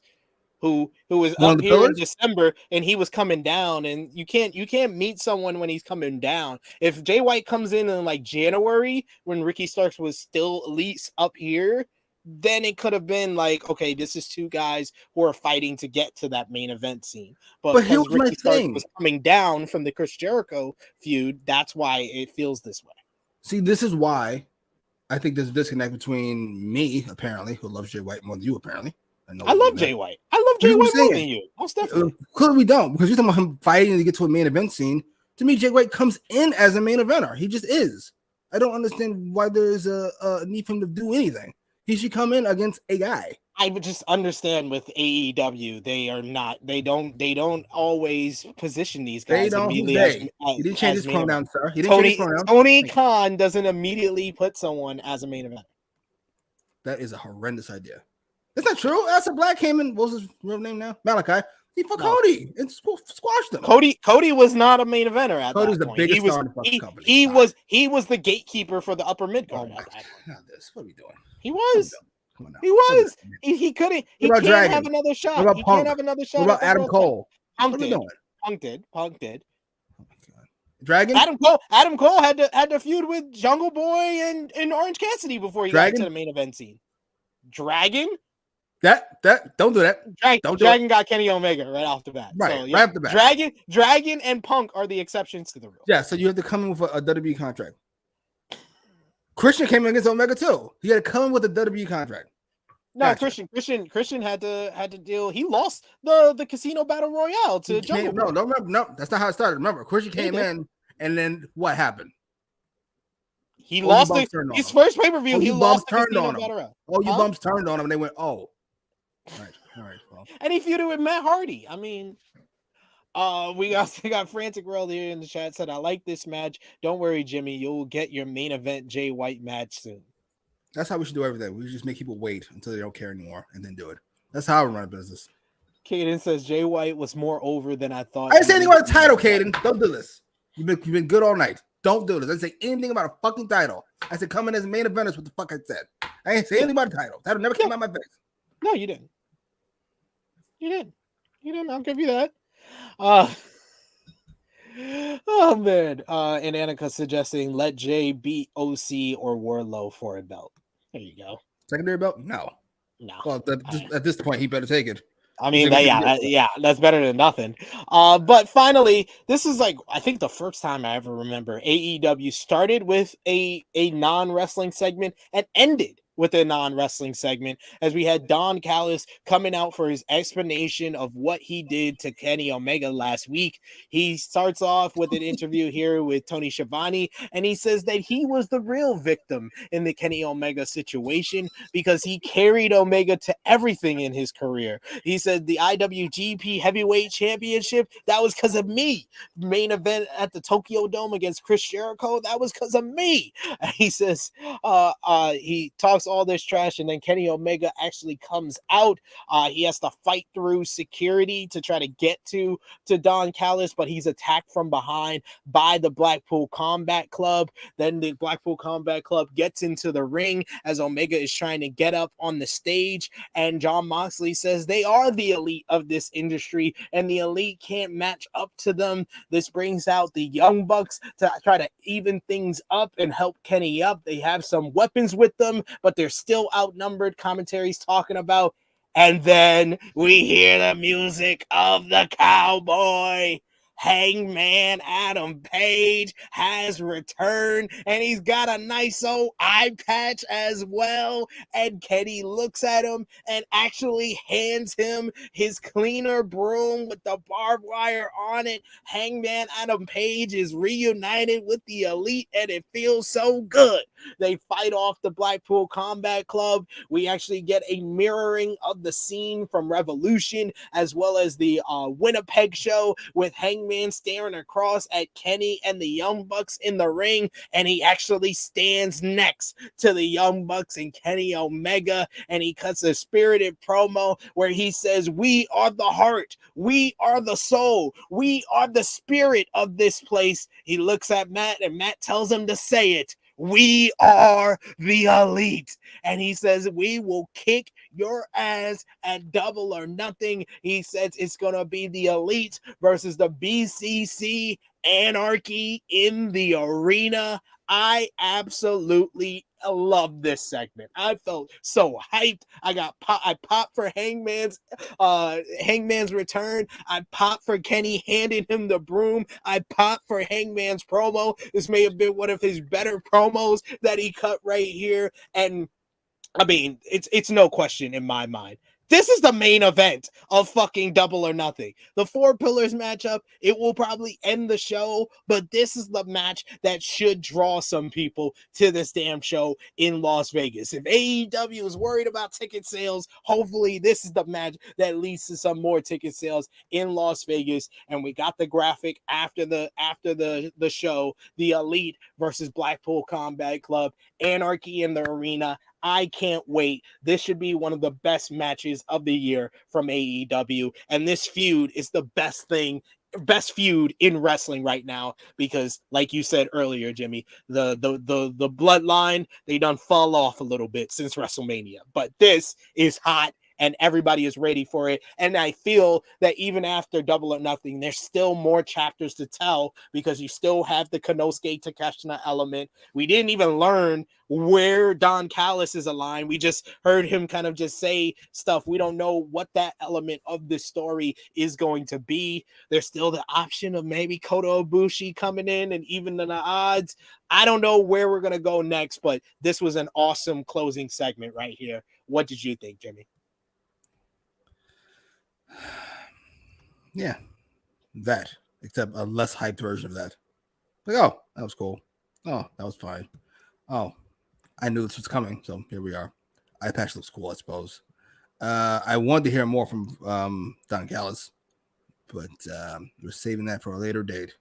who was up here in December and he was coming down, and you can't meet someone when he's coming down. If Jay White comes in like January when Ricky Starks was still at least up here, then it could have been like, okay, this is two guys who are fighting to get to that main event scene. But here's Ricky Starks was coming down from the Chris Jericho feud, that's why it feels this way. See, this is why I think there's a disconnect between me, apparently, who loves Jay White more than you, apparently. I love Jay White. I love Jay White more than you. Most definitely. Clearly we don't, because you're talking about him fighting to get to a main event scene. To me, Jay White comes in as a main eventer. He just is. I don't understand why there's a need for him to do anything. He should come in against a guy. I would just understand with AEW, they don't always position these guys immediately. He didn't change his pronoun, sir. Tony Khan doesn't immediately put someone as a main event. That is a horrendous idea. It's not true. Asa Black came in. What was his real name now? Malachi. He fought Cody and squashed him. Cody was not a main eventer at Cody's that the point. biggest star in the fucking company. He was the gatekeeper for the upper mid card. What are we doing? He was. Come on now. He was. He couldn't. He What about can't Dragon? have another shot. What about He Punk? can't have another shot. What about at the Adam world title. Cole? Punk What are we did. doing? Punk did. Oh my God. Dragon? Adam Cole had to feud with Jungle Boy and Orange Cassidy before he got to the main event scene. Dragon? That don't do that. Dragon got Kenny Omega right off the bat. Right, so, yeah, right off the bat. Dragon and Punk are the exceptions to the rule. Yeah, so you have to come in with a WWE contract. Christian came in against Omega too. He had to come in with a WWE contract. No, Gotcha. Christian had to deal. He lost the Casino Battle Royale to Jungle Boy. No, that's not how it started. Remember, Christian came in, and then what happened? He lost his first pay-per-view. He lost the Casino Battle Royale. Oh, you bumps turned on him, and they went, oh. All right. Well. And he feuded with Matt Hardy. I mean, we got Frantic World here in the chat said, I like this match. Don't worry, Jimmy. You'll get your main event Jay White match soon. That's how we should do everything. We just make people wait until they don't care anymore and then do it. That's how we run a business. Caden says Jay White was more over than I thought. I didn't say anything about the title, Caden. Don't do this. You've been good all night. Don't do this. I didn't say anything about a fucking title. I said come in as main eventers. What the fuck I said? I didn't say anything about a title. Title never came out of my face. No, you didn't. You didn't. I'll give you that. Oh man. And Annika suggesting let Jay beat OC or Wardlow for a belt. There you go. Secondary belt? No. Well, at this point, he better take it. I mean, that's better than nothing. But finally, this is I think the first time I ever remember AEW started with a non-wrestling segment and ended with a non-wrestling segment, as we had Don Callis coming out for his explanation of what he did to Kenny Omega last week. He starts off with an interview here with Tony Schiavone, and he says that he was the real victim in the Kenny Omega situation because he carried Omega to everything in his career. He said the IWGP Heavyweight Championship, that was because of me. Main event at the Tokyo Dome against Chris Jericho, that was because of me. He says he talks all this trash, and then Kenny Omega actually comes out. He has to fight through security to try to get to Don Callis, but he's attacked from behind by the Blackpool Combat Club. Then the Blackpool Combat Club gets into the ring as Omega is trying to get up on the stage, and Jon Moxley says they are the elite of this industry and the elite can't match up to them. This brings out the Young Bucks to try to even things up and help Kenny up. They have some weapons with them, but they're still outnumbered. Commentary's talking about, and then we hear the music of the cowboy. Hangman Adam Page has returned, and he's got a nice old eye patch as well. And Kenny looks at him and actually hands him his cleaner broom with the barbed wire on it. Hangman Adam Page is reunited with the elite, and it feels so good. They fight off the Blackpool Combat Club. We actually get a mirroring of the scene from Revolution, as well as the Winnipeg show with Hangman staring across at Kenny and the Young Bucks in the ring, and he actually stands next to the Young Bucks and Kenny Omega, and he cuts a spirited promo where he says, we are the heart, we are the soul, we are the spirit of this place. He looks at Matt, and Matt tells him to say it. We are the elite. And he says, we will kick your ass at Double or Nothing. He says it's going to be the elite versus the BCC Anarchy in the arena. I absolutely love this segment. I felt so hyped. I popped for Hangman's return. I popped for Kenny handing him the broom. I popped for Hangman's promo. This may have been one of his better promos that he cut right here. And I mean, it's no question in my mind. This is the main event of fucking Double or Nothing. The Four Pillars matchup, it will probably end the show, but this is the match that should draw some people to this damn show in Las Vegas. If AEW is worried about ticket sales, hopefully this is the match that leads to some more ticket sales in Las Vegas. And we got the graphic after the show, the Elite versus Blackpool Combat Club, Anarchy in the arena. I can't wait. This should be one of the best matches of the year from AEW. And this feud is the best thing best feud in wrestling right now, because like you said earlier, Jimmy, the bloodline, they done fall off a little bit since WrestleMania, but this is hot and everybody is ready for it. And I feel that even after Double or Nothing, there's still more chapters to tell, because you still have the Konosuke Takeshita element. We didn't even learn where Don Callis is aligned. We just heard him kind of just say stuff. We don't know what that element of this story is going to be. There's still the option of maybe Kota Ibushi coming in and even the odds. I don't know where we're going to go next, but this was an awesome closing segment right here. What did you think, Jimmy? Yeah, that, except a less hyped version of that. Like, oh, that was cool. Oh, that was fine. Oh, I knew this was coming, so here we are. Eye patch looks cool, I suppose. I wanted to hear more from Don Callis, but we're saving that for a later date,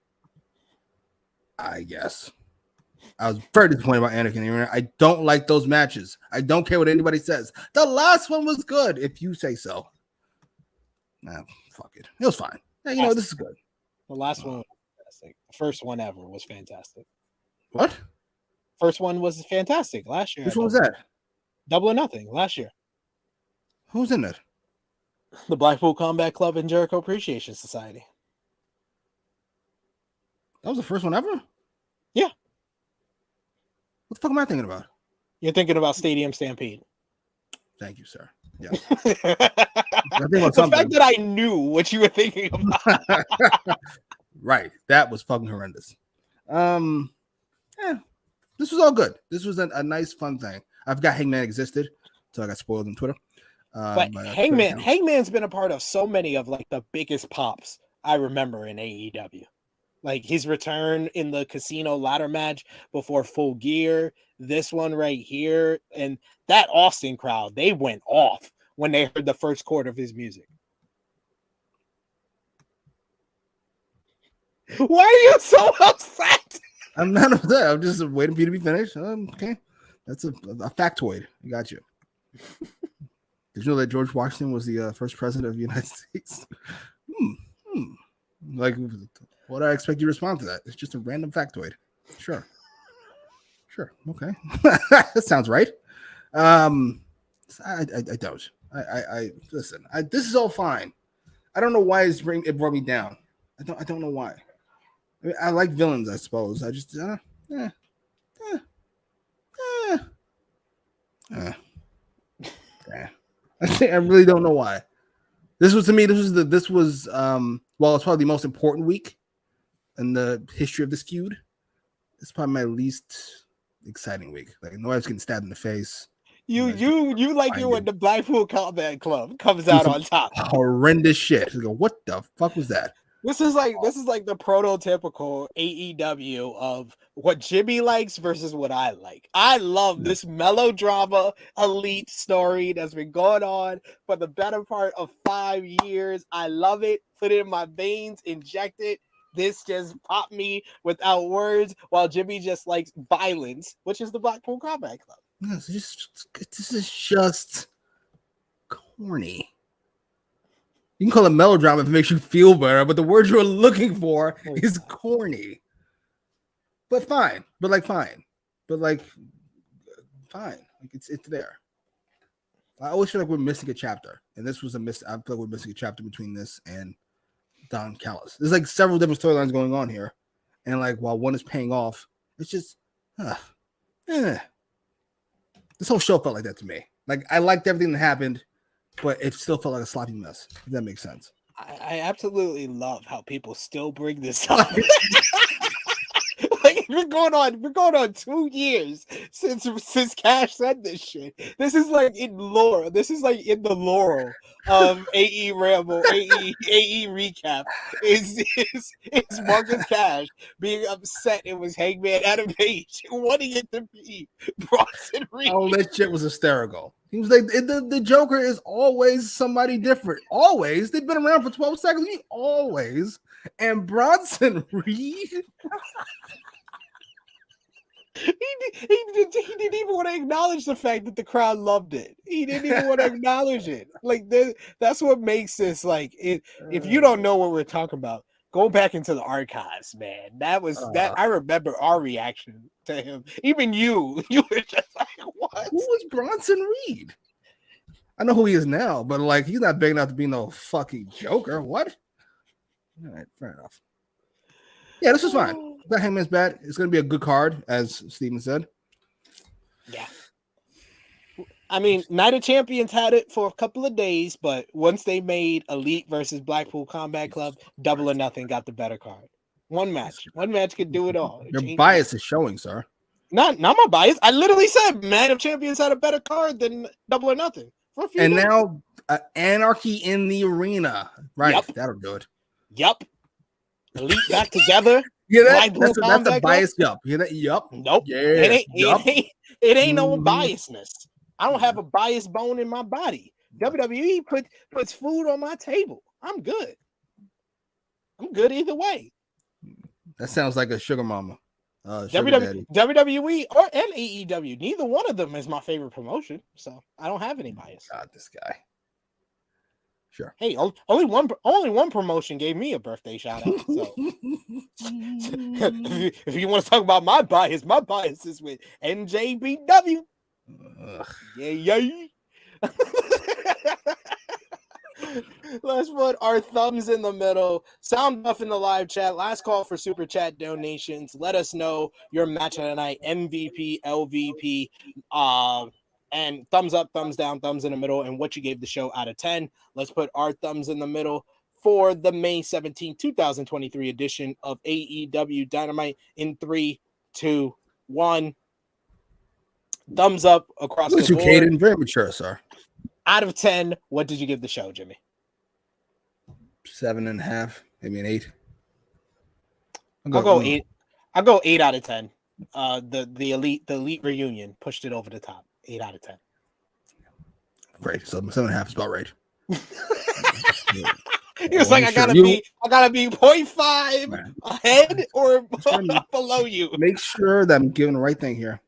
I guess. I was very disappointed about Anakin. I don't like those matches. I don't care what anybody says. The last one was good, if you say so. Nah, fuck it. It was fine. Yeah, you know, this is good. The last one was fantastic. The first one ever was fantastic. What? First one was fantastic last year. Which one was that? Double or Nothing last year. Who's in it? The Blackpool Combat Club and Jericho Appreciation Society. That was the first one ever? Yeah. What the fuck am I thinking about? You're thinking about Stadium Stampede. Thank you, sir. Yeah. The fact that I knew what you were thinking about. Right. That was fucking horrendous. Yeah. This was all good. This was a nice, fun thing. I forgot Hangman existed, so I got spoiled on Twitter. But Hangman's been a part of so many of like the biggest pops I remember in AEW. Like his return in the casino ladder match before Full Gear, this one right here, and that Austin crowd, they went off when they heard the first chord of his music. Why are you so upset? I'm not upset. I'm just waiting for you to be finished. Okay. That's a factoid. I got you. Did you know that George Washington was the first president of the United States? Like, what do I expect you to respond to that? It's just a random factoid. Sure. Okay. That sounds right. I don't. I listen. This is all fine. I don't know why it brought me down. I don't know why. I mean, I like villains, I suppose. I just I really don't know why. This was well, it's probably the most important week in the history of this feud. It's probably my least exciting week. Like nobody's getting stabbed in the face. You like it when the Blackpool Combat Club comes out on top. Horrendous shit. You go, what the fuck was that? This is like the prototypical AEW of what Jimmy likes versus what I like. I love this melodrama elite story that's been going on for the better part of 5 years. I love it. Put it in my veins, inject it. This just popped me without words, while Jimmy just likes violence, which is the Blackpool Combat Club. No, this is just corny. You can call it melodrama if it makes you feel better, but the word you're looking for is corny. But fine. Fine. Like it's there. I always feel like we're missing a chapter, and this was I feel like we're missing a chapter between this and Don Callis. There's like several different storylines going on here, and like while one is paying off, it's just this whole show felt like that to me. Like I liked everything that happened, but it still felt like a sloppy mess. If that makes sense. I absolutely love how people still bring this up. Like we're going on 2 years since Cash said this shit. This is like in lore. This is like in the lore of AEWramble, AE recap. Is Marcus Cash being upset it was Hangman Adam Page wanting it to be Bronson Reed. Oh, that shit was hysterical. He was like, the Joker is always somebody different. Always. They've been around for 12 seconds. He always. And Bronson Reed. He didn't even want to acknowledge the fact that the crowd loved it. He didn't even want to acknowledge it. Like that's what makes this like it. If you don't know what we're talking about, Go back into the archives, man. That was that. I remember our reaction to him. Even you were just like, "What? Who was Bronson Reed?" I know who he is now, but like he's not big enough to be no fucking Joker. What? All right, fair enough. Yeah, this is fine. That Hangman's bad. It's gonna be a good card, as Steven said. Yeah. I mean, Night of Champions had it for a couple of days, but once they made Elite versus Blackpool Combat Club, Double or Nothing got the better card. One match could do it all. Your bias is showing, sir. Not my bias. I literally said Night of Champions had a better card than Double or Nothing. And now Anarchy in the Arena. Right, Yep. that'll do it. Yep. Elite back together. Yeah, that's a bias. Yup. You know, yup. Nope. Yeah. It ain't no biasness. I don't have a biased bone in my body. WWE puts food on my table. I'm good. I'm good either way. That sounds like a sugar mama. Sugar daddy. WWE and AEW. Neither one of them is my favorite promotion, so I don't have any bias. God, this guy. Sure. Hey, only one promotion gave me a birthday shout out. So if you want to talk about my bias is with NJBW. Yeah. Let's put our thumbs in the middle. Sound off in the live chat. Last call for super chat donations. Let us know your match of the night, MVP, LVP, and thumbs up, thumbs down, thumbs in the middle, and what you gave the show out of 10. Let's put our thumbs in the middle for the May 17, 2023 edition of AEW Dynamite in 3, 2, 1. Thumbs up across the board. Educated and very mature, sir. Out of 10, what did you give the show, Jimmy? 7.5, maybe an 8. I'll go 8. I'll go 8 out of 10. The elite reunion pushed it over the top. 8 out of 10. Right. So 7.5 is about right. He was like, I gotta be 0.5 ahead or below you. Make sure that I'm giving the right thing here.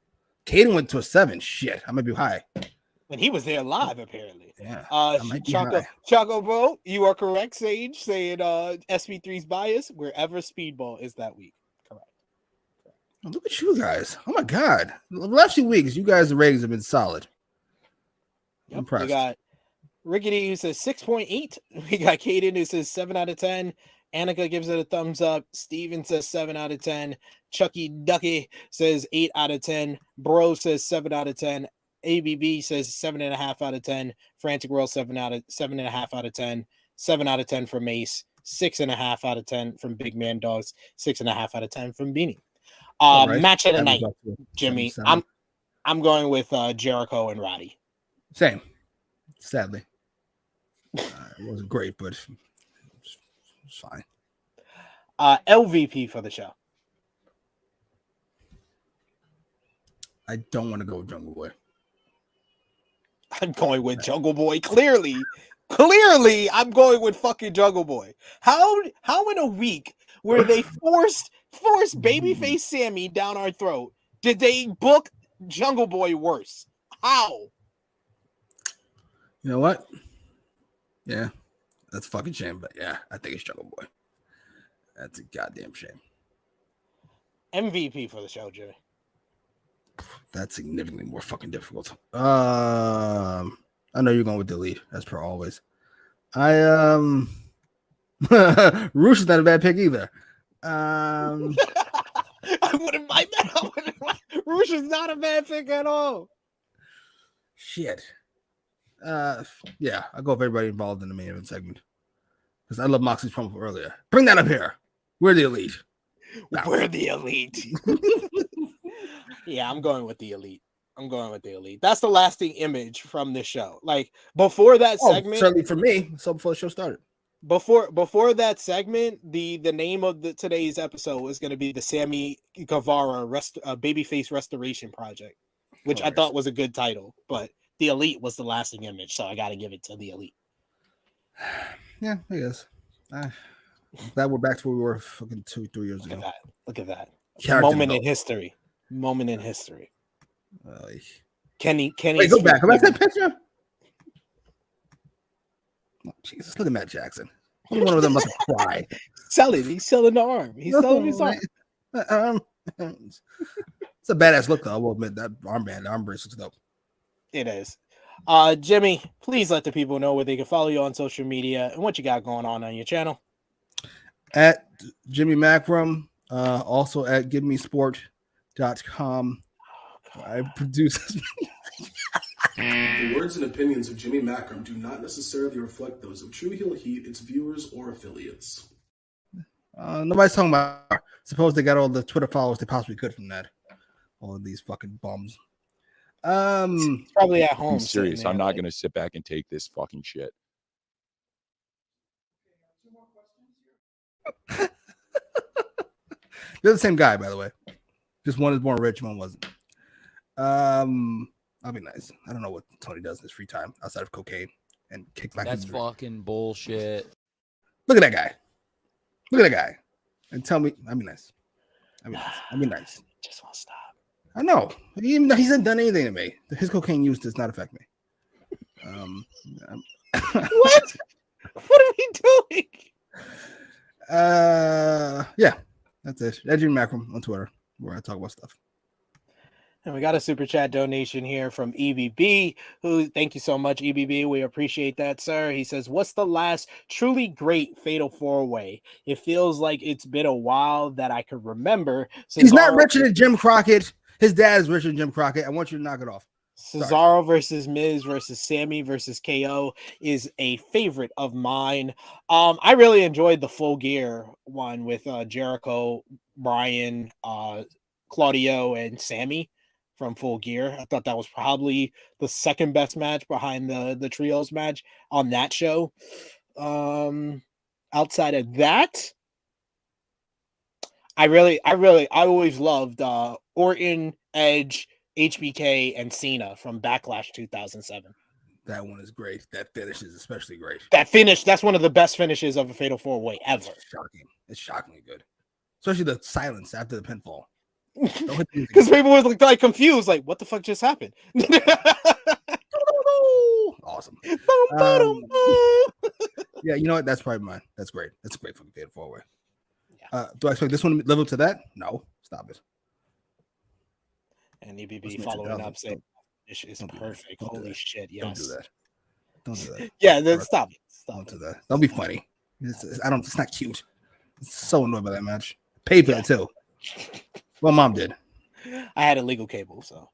Caden went to a 7. Shit, I might be high. And he was there live, apparently. Yeah. Choco Bro, you are correct, Sage, saying SP3's bias wherever Speedball is that week. Correct. Oh, look at you guys. Oh my god. The last few weeks, you guys' ratings have been solid. Yep. Impressed. We got Rickety who says 6.8. We got Caden who says 7 out of 10. Annika gives it a thumbs up. Steven says 7 out of 10. Chucky Ducky says 8 out of 10. Bro says 7 out of 10. ABB says 7.5 out of 10. Frantic World 7.5 out of 10. 7 out of 10 from Mace. 6.5 out of 10 from Big Man Dogs. 6.5 out of 10 from Beanie. Right. Match of the night, Jimmy. I'm going with Jericho and Roddy. Same. Sadly, it wasn't great, but it's fine. LVP for the show. I don't want to go with Jungle Boy. I'm going with Jungle Boy. Clearly, I'm going with fucking Jungle Boy. How in a week where they forced Babyface Sammy down our throat did they book Jungle Boy worse? How? You know what? Yeah, that's a fucking shame. But yeah, I think it's Jungle Boy. That's a goddamn shame. MVP for the show, Jimmy. That's significantly more fucking difficult. I know you're going with Delete, as per always. Roosh is not a bad pick either. I wouldn't mind that. Roosh is not a bad pick at all. Shit. Yeah, I'll go with everybody involved in the main event segment. Because I love Moxley's promo earlier. Bring that up here. We're the elite. We're the elite. Yeah, I'm going with the elite. That's the lasting image from this show. Like before that segment, certainly for me. So before the show started, before that segment, the name of today's episode was going to be the Sammy Guevara Babyface Restoration Project, which I thought was a good title. But the elite was the lasting image, so I got to give it to the elite. Yeah, I guess. Glad we're back to where we were fucking 2-3 years ago. Look at that. Moment in history. Kenny. Wait, go back. Go back to that picture. Oh, Jesus, look at Matt Jackson. I'm one of them about to cry. Sell it. He's selling the arm. He's selling his arm. It's a badass look, though. I will admit that armband, the arm brace looks dope. It is. Jimmy, please let the people know where they can follow you on social media and what you got going on your channel. At Jimmy Macram, also at GiveMeSport.com. I produce. The words and opinions of Jimmy Macram do not necessarily reflect those of True Heel Heat, its viewers, or affiliates. Nobody's talking about. Suppose they got all the Twitter followers they possibly could from that. All of these fucking bums. It's probably at home. I'm serious. I'm not going to sit back and take this fucking shit. They're the same guy, by the way. Just one is more rich, one wasn't. I'll be nice. I don't know what Tony does in his free time outside of cocaine and kickback. That's fucking bullshit. Look at that guy. Look at that guy. And tell me, I'll be nice. I'll be nice. Just won't stop. I know. Even though he hasn't done anything to me. His cocaine use does not affect me. What? What are we doing? Yeah. That's it. Jimmy Macram on Twitter, where I talk about stuff. And we got a super chat donation here from EBB, who, thank you so much, EBB. We appreciate that, sir. He says, what's the last truly great Fatal 4-Way? It feels like it's been a while that I could remember. He's not richer than Jim Crockett. His dad is richer than Jim Crockett. I want you to knock it off. Cesaro versus Miz versus Sammy versus KO is a favorite of mine. I really enjoyed the Full Gear one with Jericho, Bryan, Claudio, and Sammy from Full Gear. I thought that was probably the second best match behind the trios match on that show. Outside of that, I always loved Orton, Edge, HBK, and Cena from Backlash 2007. That one is great. That finish is especially great. That finish, that's one of the best finishes of a Fatal 4-Way ever. It's shocking. It's shockingly good. Especially the silence after the pinfall. Because people were like confused, like, what the fuck just happened? Awesome. Yeah, you know what? That's probably mine. That's great. That's a great fucking Fatal 4-Way. Yeah. Do I expect this one to live up to that? No. Stop it. And EBB following up saying, this is perfect. Holy shit, yes. Don't do that. Don't do that. Yeah, then stop it. Don't do that. Don't be funny. It's not cute. It's so annoyed by that match. Paid for that too. Well, mom did. I had illegal cable, so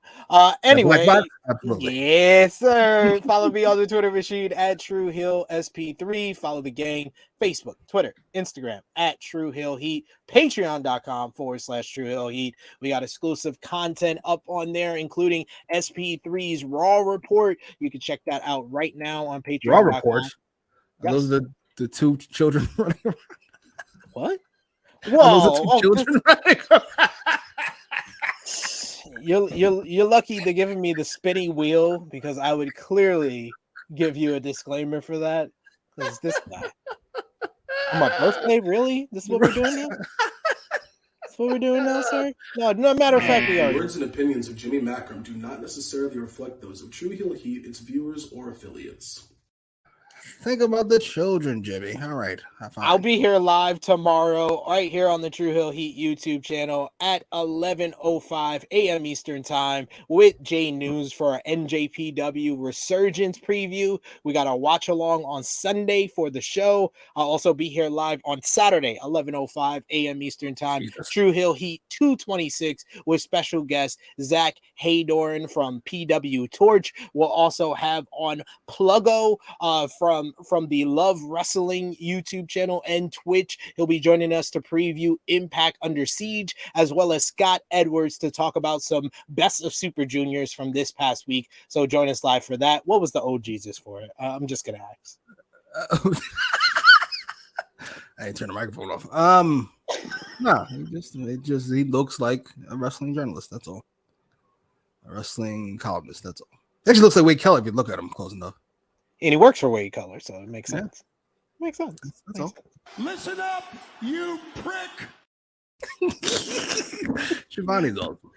anyway. Absolutely. Yes, sir. Follow me on the Twitter machine at True Hill SP3. Follow the gang, Facebook, Twitter, Instagram at True Hill Heat, patreon.com/True Hill Heat. We got exclusive content up on there, including SP3's Raw Report. You can check that out right now on Patreon. Raw Report? Yes. Those are the two children running around. What? Whoa, those are two children running around. You're lucky they're giving me the spinning wheel, because I would clearly give you a disclaimer for that. Because this guy, on my birthday, really? This is what we're doing now? That's what we're doing now, sir? No, matter of fact, we are. The words and opinions of Jimmy Macram do not necessarily reflect those of True Heel Heat, its viewers, or affiliates. Think about the children, Jimmy. All right. I'll be here live tomorrow, right here on the True Hill Heat YouTube channel at 11:05 a.m. Eastern Time with Jay News for our NJPW Resurgence preview. We got a watch along on Sunday for the show. I'll also be here live on Saturday, 11:05 a.m. Eastern Time. Jesus. True Hill Heat 226 with special guest Zach Haydorn from PW Torch. We'll also have on Pluggo from the Love Wrestling YouTube channel and Twitch. He'll be joining us to preview Impact Under Siege, as well as Scott Edwards to talk about some Best of Super Juniors from this past week. So join us live for that. What was the OGs for it? I'm just gonna ask. I ain't turn the microphone off. No, he looks like a wrestling journalist. That's all. A wrestling columnist. That's all. He actually looks like Wade Keller if you look at him close enough. And he works for Wade Color, so it makes sense. Makes sense. That's all. Listen up, you prick! Shivani's awesome.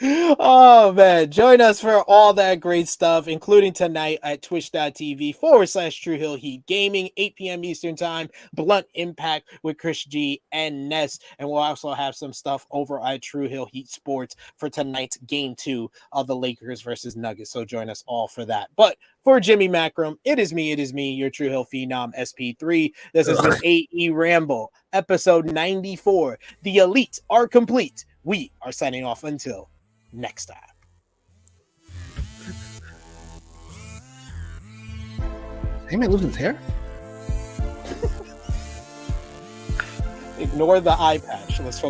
Oh man, join us for all that great stuff, including tonight at twitch.tv/True Hill Heat Gaming, 8 p.m. Eastern Time, Blunt Impact with Chris G and Ness. And we'll also have some stuff over at True Hill Heat Sports for tonight's game 2 of the Lakers versus Nuggets. So join us all for that. But for Jimmy Macram, it is me, your True Hill Phenom SP3. This has been AEWramble, episode 94. The Elite are complete. We are signing off until next time. He may lose his hair. Ignore the eye patch. Let's focus.